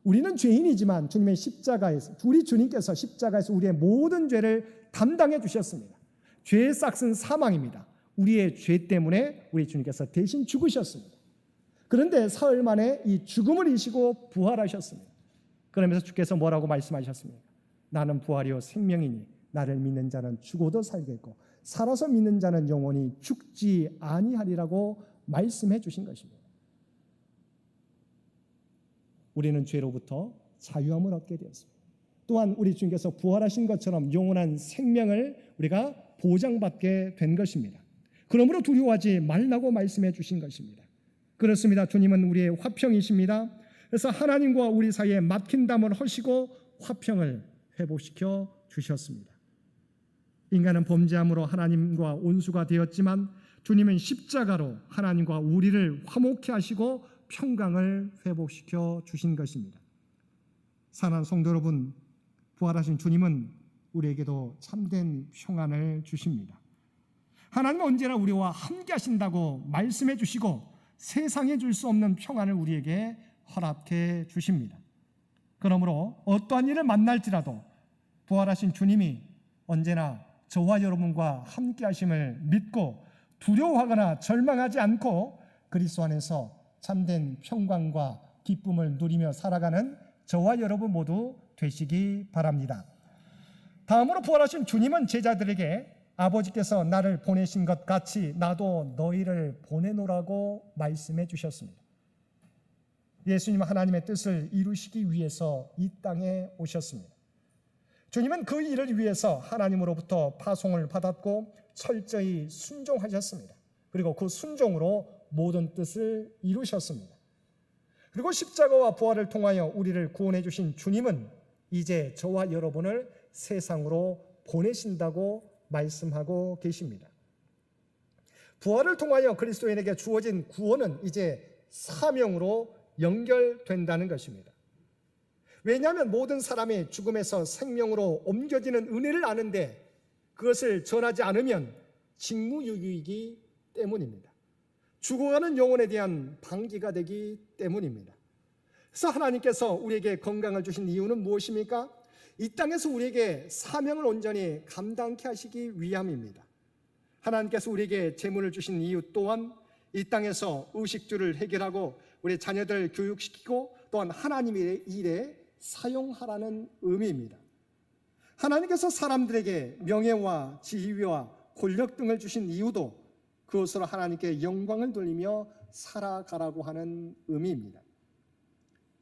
우리는 죄인이지만 주님의 십자가에서, 우리 주님께서 십자가에서 우리의 모든 죄를 담당해 주셨습니다. 죄의 싹은 사망입니다. 우리의 죄 때문에 우리 주님께서 대신 죽으셨습니다. 그런데 사흘 만에 이 죽음을 이기시고 부활하셨습니다. 그러면서 주께서 뭐라고 말씀하셨습니까? 나는 부활이요 생명이니 나를 믿는 자는 죽어도 살겠고 살아서 믿는 자는 영원히 죽지 아니하리라고 말씀해 주신 것입니다. 우리는 죄로부터 자유함을 얻게 되었습니다. 또한 우리 주님께서 부활하신 것처럼 영원한 생명을 우리가 보장받게 된 것입니다. 그러므로 두려워하지 말라고 말씀해 주신 것입니다. 그렇습니다. 주님은 우리의 화평이십니다. 그래서 하나님과 우리 사이에 막힌 담을 허시고 화평을 회복시켜 주셨습니다. 인간은 범죄함으로 하나님과 원수가 되었지만 주님은 십자가로 하나님과 우리를 화목케 하시고 평강을 회복시켜 주신 것입니다. 사랑하는 성도 여러분, 부활하신 주님은 우리에게도 참된 평안을 주십니다. 하나님은 언제나 우리와 함께 하신다고 말씀해 주시고 세상에 줄 수 없는 평안을 우리에게 허락해 주십니다. 그러므로 어떠한 일을 만날지라도 부활하신 주님이 언제나 저와 여러분과 함께 하심을 믿고 두려워하거나 절망하지 않고 그리스도 안에서 참된 평강과 기쁨을 누리며 살아가는 저와 여러분 모두 되시기 바랍니다. 다음으로 부활하신 주님은 제자들에게 아버지께서 나를 보내신 것 같이 나도 너희를 보내노라고 말씀해 주셨습니다. 예수님은 하나님의 뜻을 이루시기 위해서 이 땅에 오셨습니다. 주님은 그 일을 위해서 하나님으로부터 파송을 받았고 철저히 순종하셨습니다. 그리고 그 순종으로 모든 뜻을 이루셨습니다. 그리고 십자가와 부활을 통하여 우리를 구원해 주신 주님은 이제 저와 여러분을 세상으로 보내신다고 말씀하고 계십니다. 부활을 통하여 그리스도인에게 주어진 구원은 이제 사명으로 연결된다는 것입니다. 왜냐하면 모든 사람이 죽음에서 생명으로 옮겨지는 은혜를 아는데 그것을 전하지 않으면 직무유기이기 때문입니다. 죽어가는 영혼에 대한 방기가 되기 때문입니다. 그래서 하나님께서 우리에게 건강을 주신 이유는 무엇입니까? 이 땅에서 우리에게 사명을 온전히 감당케 하시기 위함입니다. 하나님께서 우리에게 재물을 주신 이유 또한 이 땅에서 의식주를 해결하고 우리 자녀들을 교육시키고 또한 하나님의 일에 사용하라는 의미입니다. 하나님께서 사람들에게 명예와 지위와 권력 등을 주신 이유도 그것으로 하나님께 영광을 돌리며 살아가라고 하는 의미입니다.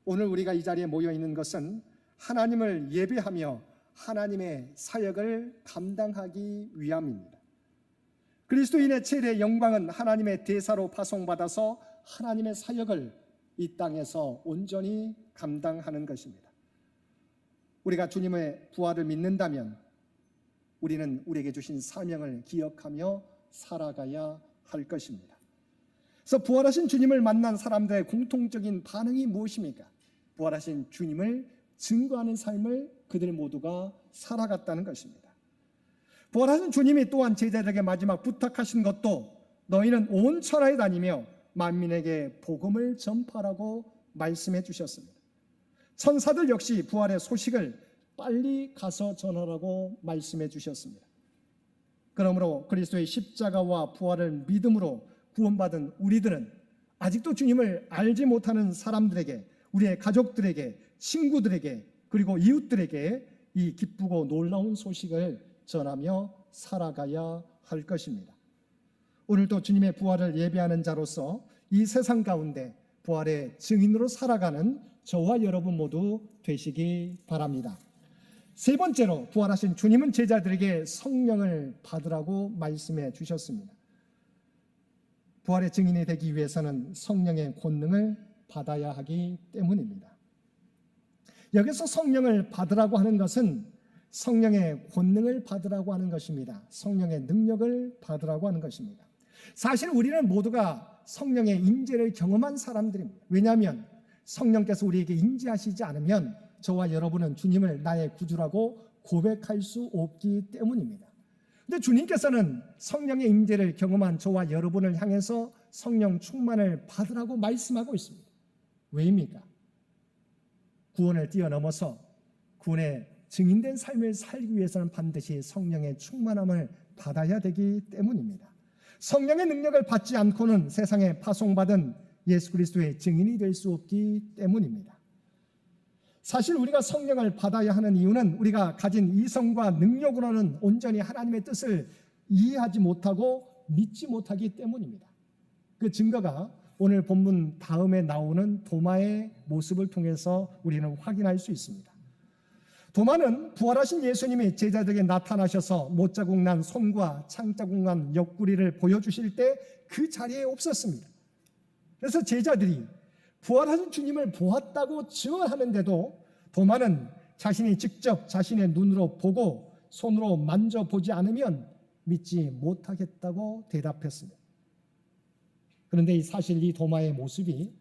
오늘 우리가 이 자리에 모여 있는 것은 하나님을 예배하며 하나님의 사역을 감당하기 위함입니다. 그리스도인의 최대 영광은 하나님의 대사로 파송받아서 하나님의 사역을 이 땅에서 온전히 감당하는 것입니다. 우리가 주님의 부활을 믿는다면 우리는 우리에게 주신 사명을 기억하며 살아가야 할 것입니다. 그래서 부활하신 주님을 만난 사람들의 공통적인 반응이 무엇입니까? 부활하신 주님을 증거하는 삶을 그들 모두가 살아갔다는 것입니다. 부활하신 주님이 또한 제자들에게 마지막 부탁하신 것도 너희는 온 천하에 다니며 만민에게 복음을 전파하라고 말씀해 주셨습니다. 천사들 역시 부활의 소식을 빨리 가서 전하라고 말씀해 주셨습니다. 그러므로 그리스도의 십자가와 부활을 믿음으로 구원받은 우리들은 아직도 주님을 알지 못하는 사람들에게, 우리의 가족들에게, 친구들에게, 그리고 이웃들에게 이 기쁘고 놀라운 소식을 전하며 살아가야 할 것입니다. 오늘도 주님의 부활을 예배하는 자로서 이 세상 가운데 부활의 증인으로 살아가는 저와 여러분 모두 되시기 바랍니다. 세 번째로 부활하신 주님은 제자들에게 성령을 받으라고 말씀해 주셨습니다. 부활의 증인이 되기 위해서는 성령의 권능을 받아야 하기 때문입니다. 여기서 성령을 받으라고 하는 것은 성령의 권능을 받으라고 하는 것입니다. 성령의 능력을 받으라고 하는 것입니다. 사실 우리는 모두가 성령의 임재를 경험한 사람들입니다. 왜냐하면 성령께서 우리에게 임재하시지 않으면 저와 여러분은 주님을 나의 구주라고 고백할 수 없기 때문입니다. 그런데 주님께서는 성령의 임재를 경험한 저와 여러분을 향해서 성령 충만을 받으라고 말씀하고 있습니다. 왜입니까? 구원을 뛰어넘어서 구원의 증인된 삶을 살기 위해서는 반드시 성령의 충만함을 받아야 되기 때문입니다. 성령의 능력을 받지 않고는 세상에 파송받은 예수 그리스도의 증인이 될 수 없기 때문입니다. 사실 우리가 성령을 받아야 하는 이유는 우리가 가진 이성과 능력으로는 온전히 하나님의 뜻을 이해하지 못하고 믿지 못하기 때문입니다. 그 증거가 오늘 본문 다음에 나오는 도마의 모습을 통해서 우리는 확인할 수 있습니다. 도마는 부활하신 예수님이 제자들에게 나타나셔서 못자국 난 손과 창자국 난 옆구리를 보여주실 때 그 자리에 없었습니다. 그래서 제자들이 부활하신 주님을 보았다고 증언하는데도 도마는 자신이 직접 자신의 눈으로 보고 손으로 만져보지 않으면 믿지 못하겠다고 대답했습니다. 그런데 사실 이 도마의 모습이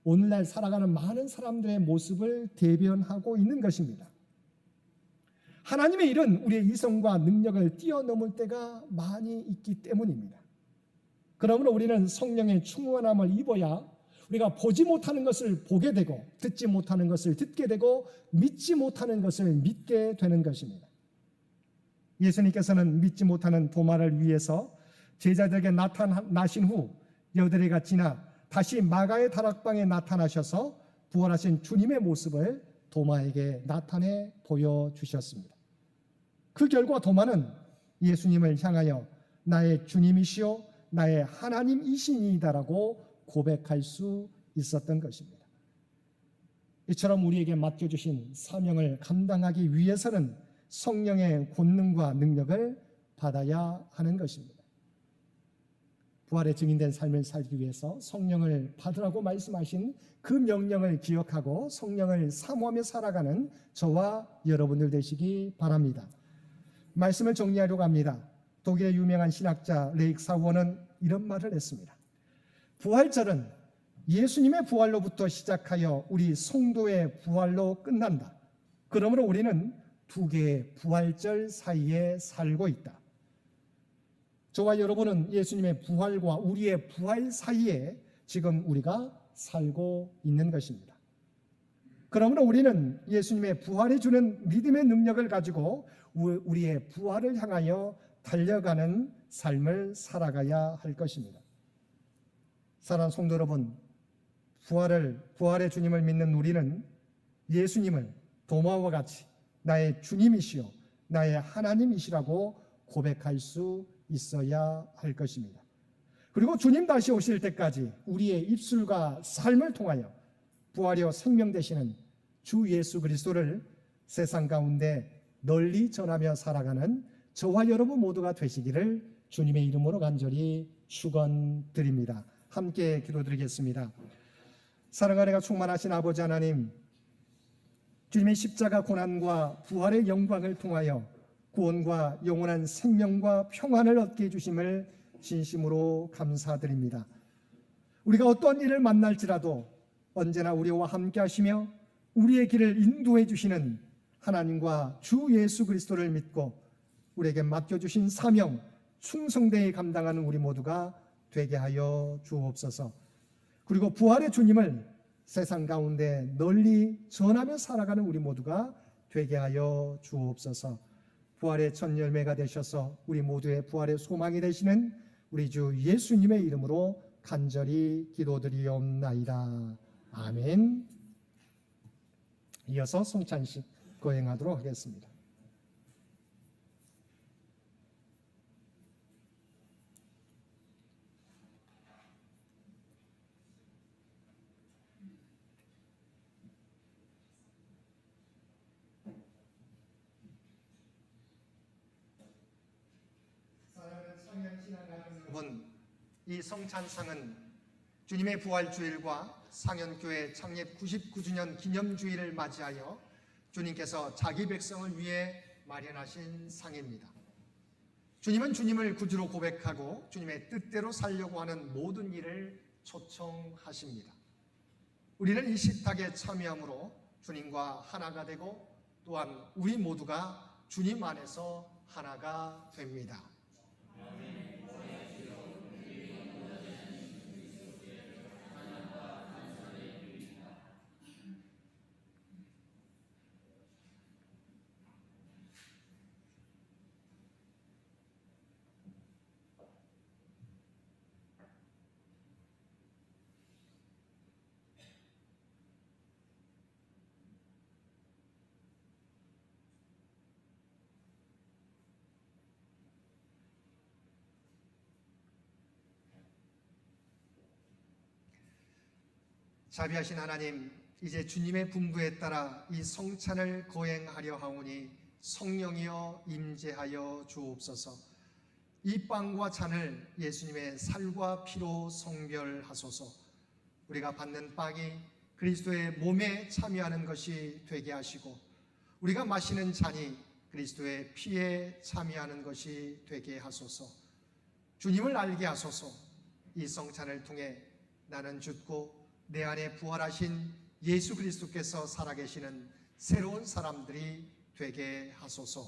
오늘날 살아가는 많은 사람들의 모습을 대변하고 있는 것입니다. 하나님의 일은 우리의 이성과 능력을 뛰어넘을 때가 많이 있기 때문입니다. 그러므로 우리는 성령의 충만함을 입어야 우리가 보지 못하는 것을 보게 되고 듣지 못하는 것을 듣게 되고 믿지 못하는 것을 믿게 되는 것입니다. 예수님께서는 믿지 못하는 도마를 위해서 제자들에게 나타나신 후 여드레가 지나 다시 마가의 다락방에 나타나셔서 부활하신 주님의 모습을 도마에게 나타내 보여주셨습니다. 그 결과 도마는 예수님을 향하여 나의 주님이시오 나의 하나님이시니이다라고 고백할 수 있었던 것입니다. 이처럼 우리에게 맡겨주신 사명을 감당하기 위해서는 성령의 권능과 능력을 받아야 하는 것입니다. 부활의 증인된 삶을 살기 위해서 성령을 받으라고 말씀하신 그 명령을 기억하고 성령을 사모하며 살아가는 저와 여러분들 되시기 바랍니다. 말씀을 정리하려고 합니다. 독일의 유명한 신학자 레익 사우어는 이런 말을 했습니다. 부활절은 예수님의 부활로부터 시작하여 우리 성도의 부활로 끝난다. 그러므로 우리는 두 개의 부활절 사이에 살고 있다. 저와 여러분은 예수님의 부활과 우리의 부활 사이에 지금 우리가 살고 있는 것입니다. 그러므로 우리는 예수님의 부활이 주는 믿음의 능력을 가지고 우리의 부활을 향하여 달려가는 삶을 살아가야 할 것입니다. 사랑하는 성도 여러분, 부활의 주님을 믿는 우리는 예수님을 도마와 같이 나의 주님이시요 나의 하나님이시라고 고백할 수 있어야 할 것입니다. 그리고 주님 다시 오실 때까지 우리의 입술과 삶을 통하여 부활이요 생명 되시는 주 예수 그리스도를 세상 가운데 널리 전하며 살아가는 저와 여러분 모두가 되시기를 주님의 이름으로 간절히 축원드립니다. 함께 기도드리겠습니다. 사랑하는 충만하신 아버지 하나님, 주님의 십자가 고난과 부활의 영광을 통하여 구원과 영원한 생명과 평안을 얻게 해주심을 진심으로 감사드립니다. 우리가 어떤 일을 만날지라도 언제나 우리와 함께 하시며 우리의 길을 인도해 주시는 하나님과 주 예수 그리스도를 믿고 우리에게 맡겨주신 사명, 충성되이 감당하는 우리 모두가 되게 하여 주옵소서. 그리고 부활의 주님을 세상 가운데 널리 전하며 살아가는 우리 모두가 되게 하여 주옵소서. 부활의 첫 열매가 되셔서 우리 모두의 부활의 소망이 되시는 우리 주 예수님의 이름으로 간절히 기도드리옵나이다. 아멘. 이어서 송찬식 거행하도록 하겠습니다. 여러분, 이 성찬상은 주님의 부활주일과 상현교회 창립 99주년 기념주일을 맞이하여 주님께서 자기 백성을 위해 마련하신 상입니다. 주님은 주님을 구주로 고백하고 주님의 뜻대로 살려고 하는 모든 일을 초청하십니다. 우리는 이 식탁에 참여함으로 주님과 하나가 되고 또한 우리 모두가 주님 안에서 하나가 됩니다. 자비하신 하나님, 이제 주님의 분부에 따라 이 성찬을 거행하려 하오니 성령이여 임재하여 주옵소서. 이 빵과 잔을 예수님의 살과 피로 성별하소서. 우리가 받는 빵이 그리스도의 몸에 참여하는 것이 되게 하시고 우리가 마시는 잔이 그리스도의 피에 참여하는 것이 되게 하소서. 주님을 알게 하소서. 이 성찬을 통해 나는 죽고 내 안에 부활하신 예수 그리스도께서 살아계시는 새로운 사람들이 되게 하소서.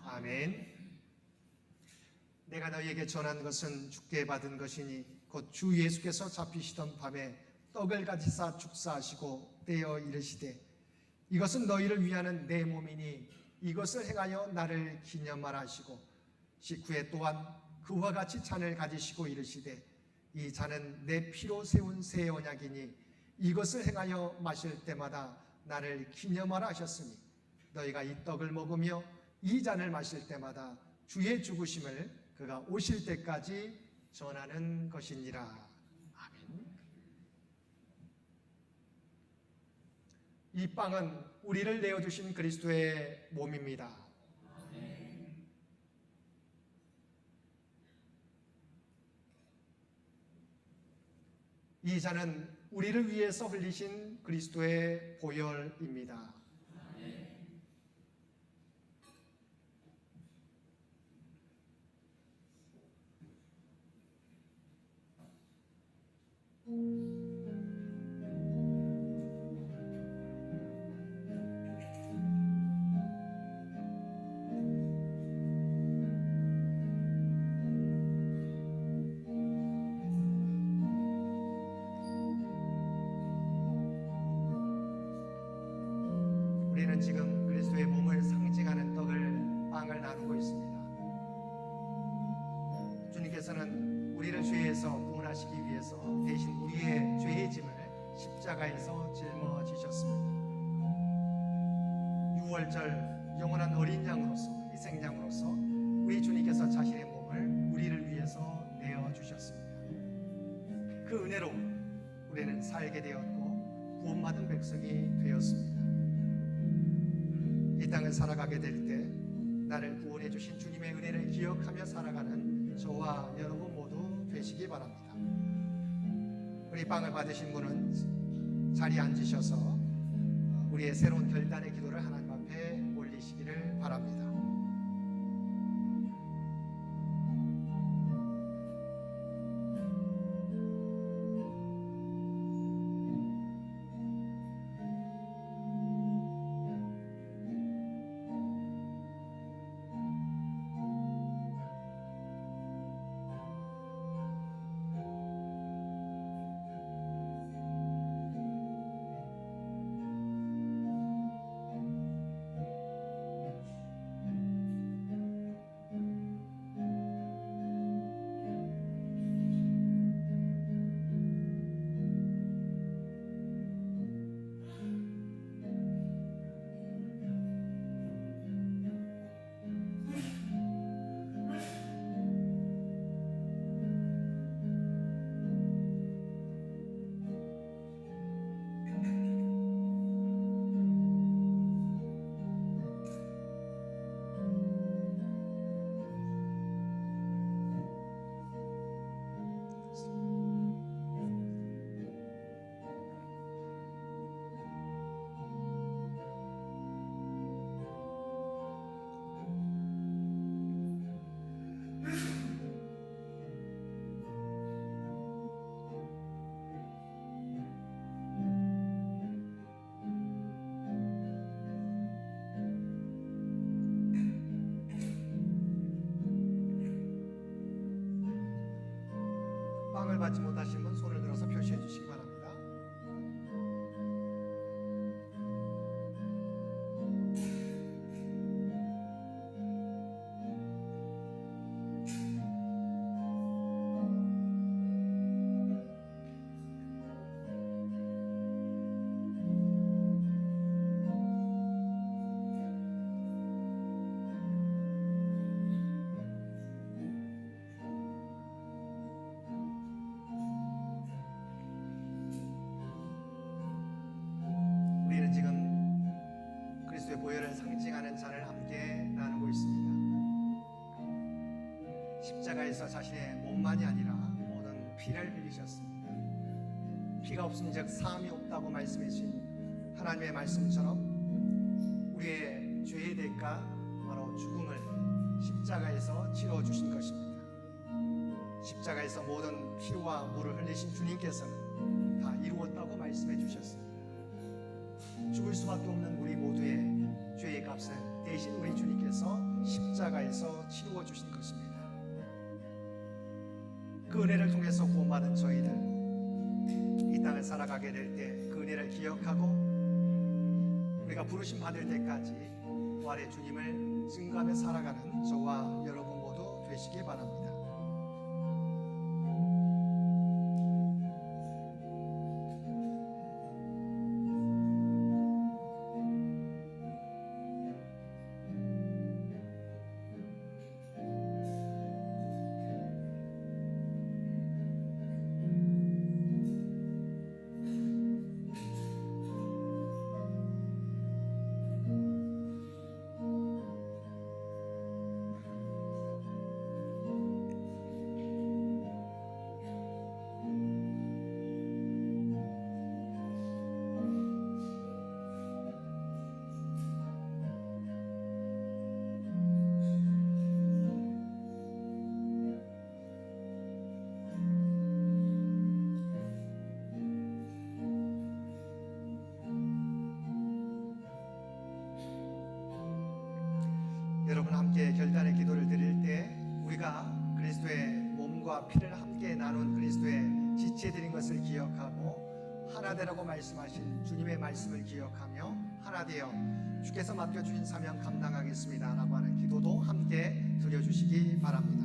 아멘. 내가 너희에게 전한 것은 주께 받은 것이니 곧 주 예수께서 잡히시던 밤에 떡을 가지사 축사하시고 떼어 이르시되 이것은 너희를 위하는 내 몸이니 이것을 행하여 나를 기념하라 하시고 식후에 또한 그와 같이 잔을 가지시고 이르시되 이 잔은 내 피로 세운 새 언약이니 이것을 행하여 마실 때마다 나를 기념하라 하셨으니 너희가 이 떡을 먹으며 이 잔을 마실 때마다 주의 죽으심을 그가 오실 때까지 전하는 것이니라. 아멘. 이 빵은 우리를 내어주신 그리스도의 몸입니다. 이 잔은 우리를 위해서 흘리신 그리스도의 보혈입니다. 우리는 지금 그리스도의 몸을 상징하는 빵을 나누고 있습니다. 주님께서는 우리를 죄에서 구원하시기 위해서 대신 우리의 죄의 짐을 십자가에서 짊어지셨습니다. 유월절 영원한 어린 양으로서 희생양으로서 우리 주님께서 자신의 몸을 우리를 위해서 내어주셨습니다. 그 은혜로 우리는 살게 되었고 구원받은 백성이 되었습니다. 이 땅을 살아가게 될 때 나를 구원해 주신 주님의 은혜를 기억하며 살아가는 저와 여러분 모두 되시기 바랍니다. 우리 빵을 받으신 분은 자리에 앉으셔서 우리의 새로운 결단의 기도를 하나님 앞에 올리시기를 바랍니다. 빵을 받지 못하신 분 손을 들어서 표시해 주시기 바랍니다. 십자가에서 자신의 몸만이 아니라 모든 피를 흘리셨습니다. 피가 없음즉 사함이 없다고 말씀해 주신 하나님의 말씀처럼 우리의 죄의 대가 바로 죽음을 십자가에서 치러 주신 것입니다. 십자가에서 모든 피와 물을 흘리신 주님께서는 다 이루었다고 말씀해 주셨습니다. 죽을 수밖에 없는 우리 모두의 죄의 값을 대신 우리 주님께서 십자가에서 치루어 주신 것입니다. 그 은혜를 통해서 구원받은 저희들 이 땅을 살아가게 될 때 그 은혜를 기억하고 우리가 부르심 받을 때까지 부활의 주님을 증거하며 살아가는 저와 여러분 모두 되시기 바랍니다. 여러분 함께 결단의 기도를 드릴 때 우리가 그리스도의 몸과 피를 함께 나눈 그리스도의 지체드린 것을 기억하고 하나 되라고 말씀하신 주님의 말씀을 기억하며 하나 되어 주께서 맡겨주신 사명 감당하겠습니다 라고 하는 기도도 함께 드려주시기 바랍니다.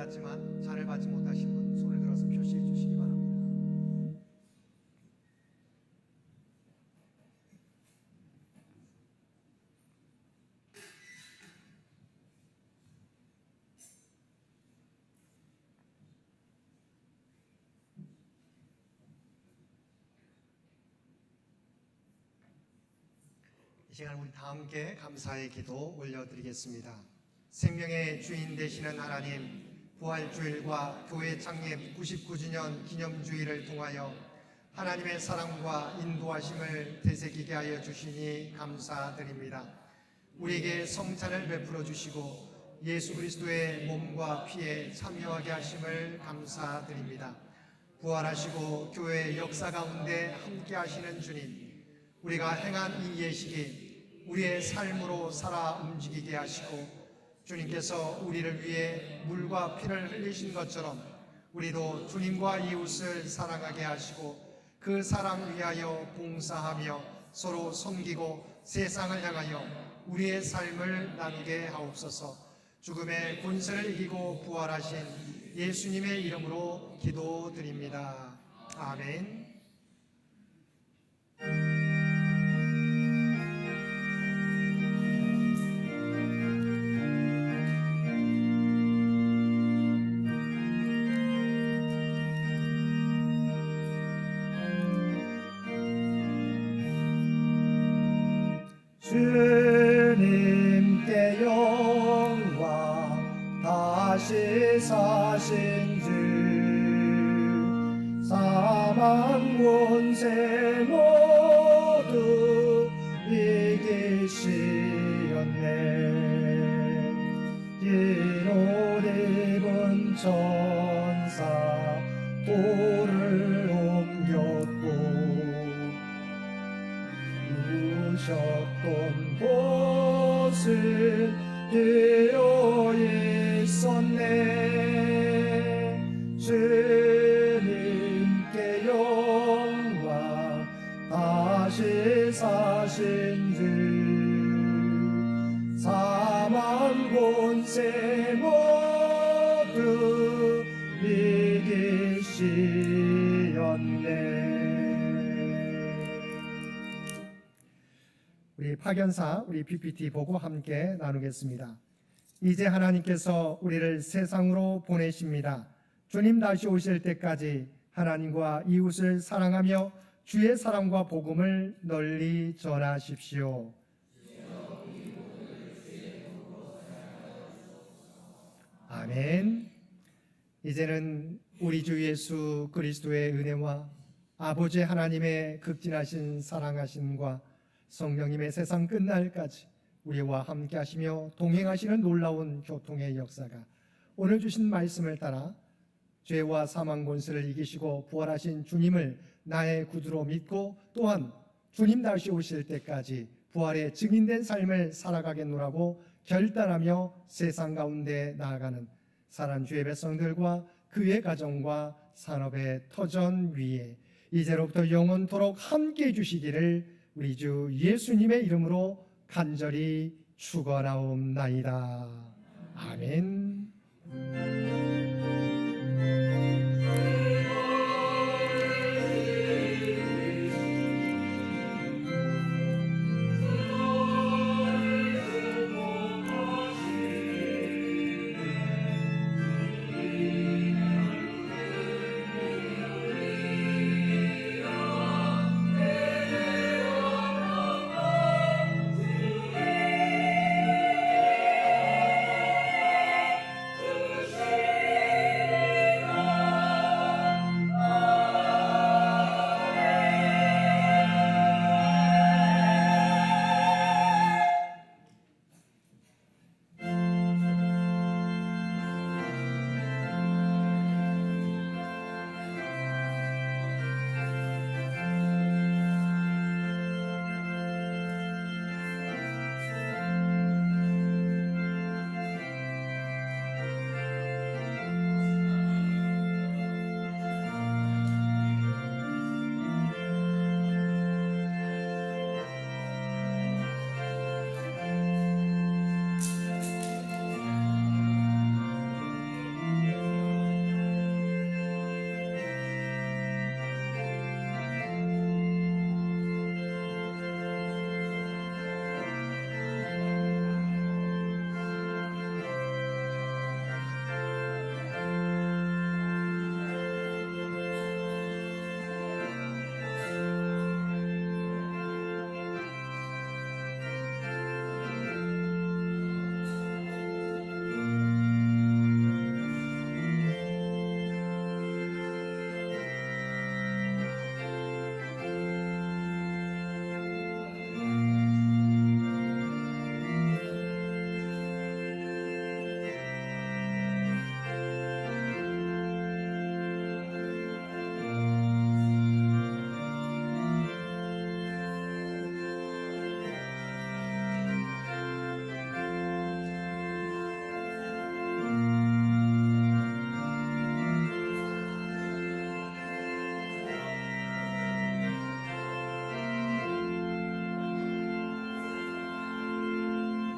받았지만 잔을 받지 못하신 분 손을 들어서 표시해 주시기 바랍니다. 이 시간 우리 다 함께 감사의 기도 올려드리겠습니다. 생명의 주인 되시는 하나님, 부활주일과 교회 창립 99주년 기념주일을 통하여 하나님의 사랑과 인도하심을 되새기게 하여 주시니 감사드립니다. 우리에게 성찬을 베풀어 주시고 예수 그리스도의 몸과 피에 참여하게 하심을 감사드립니다. 부활하시고 교회의 역사 가운데 함께 하시는 주님, 우리가 행한 이 예식이 우리의 삶으로 살아 움직이게 하시고 주님께서 우리를 위해 물과 피를 흘리신 것처럼 우리도 주님과 이웃을 사랑하게 하시고 그 사랑 위하여 봉사하며 서로 섬기고 세상을 향하여 우리의 삶을 나누게 하옵소서. 죽음의 권세를 이기고 부활하신 예수님의 이름으로 기도드립니다. 아멘. 주님께 영광 다시 사신 주 사망 사망 권세 모두 이기시었네. 흰옷 입은 천사 돌을 옮겼고 누우셨던 곳은 비어 있었네. 주님께 영광 다시 사신 주 사망 권세 모두 이기시었네. 우리 파견사 우리 PPT 보고 함께 나누겠습니다. 이제 하나님께서 우리를 세상으로 보내십니다. 주님 다시 오실 때까지 하나님과 이웃을 사랑하며 주의 사랑과 복음을 널리 전하십시오. 아멘. 이제는 우리 주 예수 그리스도의 은혜와 아버지 하나님의 극진하신 사랑하심과 성령님의 세상 끝날까지 우리와 함께 하시며 동행하시는 놀라운 교통의 역사가 오늘 주신 말씀을 따라 죄와 사망 권세를 이기시고 부활하신 주님을 나의 구주로 믿고 또한 주님 다시 오실 때까지 부활의 증인된 삶을 살아가겠노라고 결단하며 세상 가운데 나아가는 사랑 주의 백성들과 그의 가정과 산업의 터전 위에 이제로부터 영원토록 함께 해주시기를 우리 주 예수님의 이름으로 간절히 축원하옵나이다. 아멘.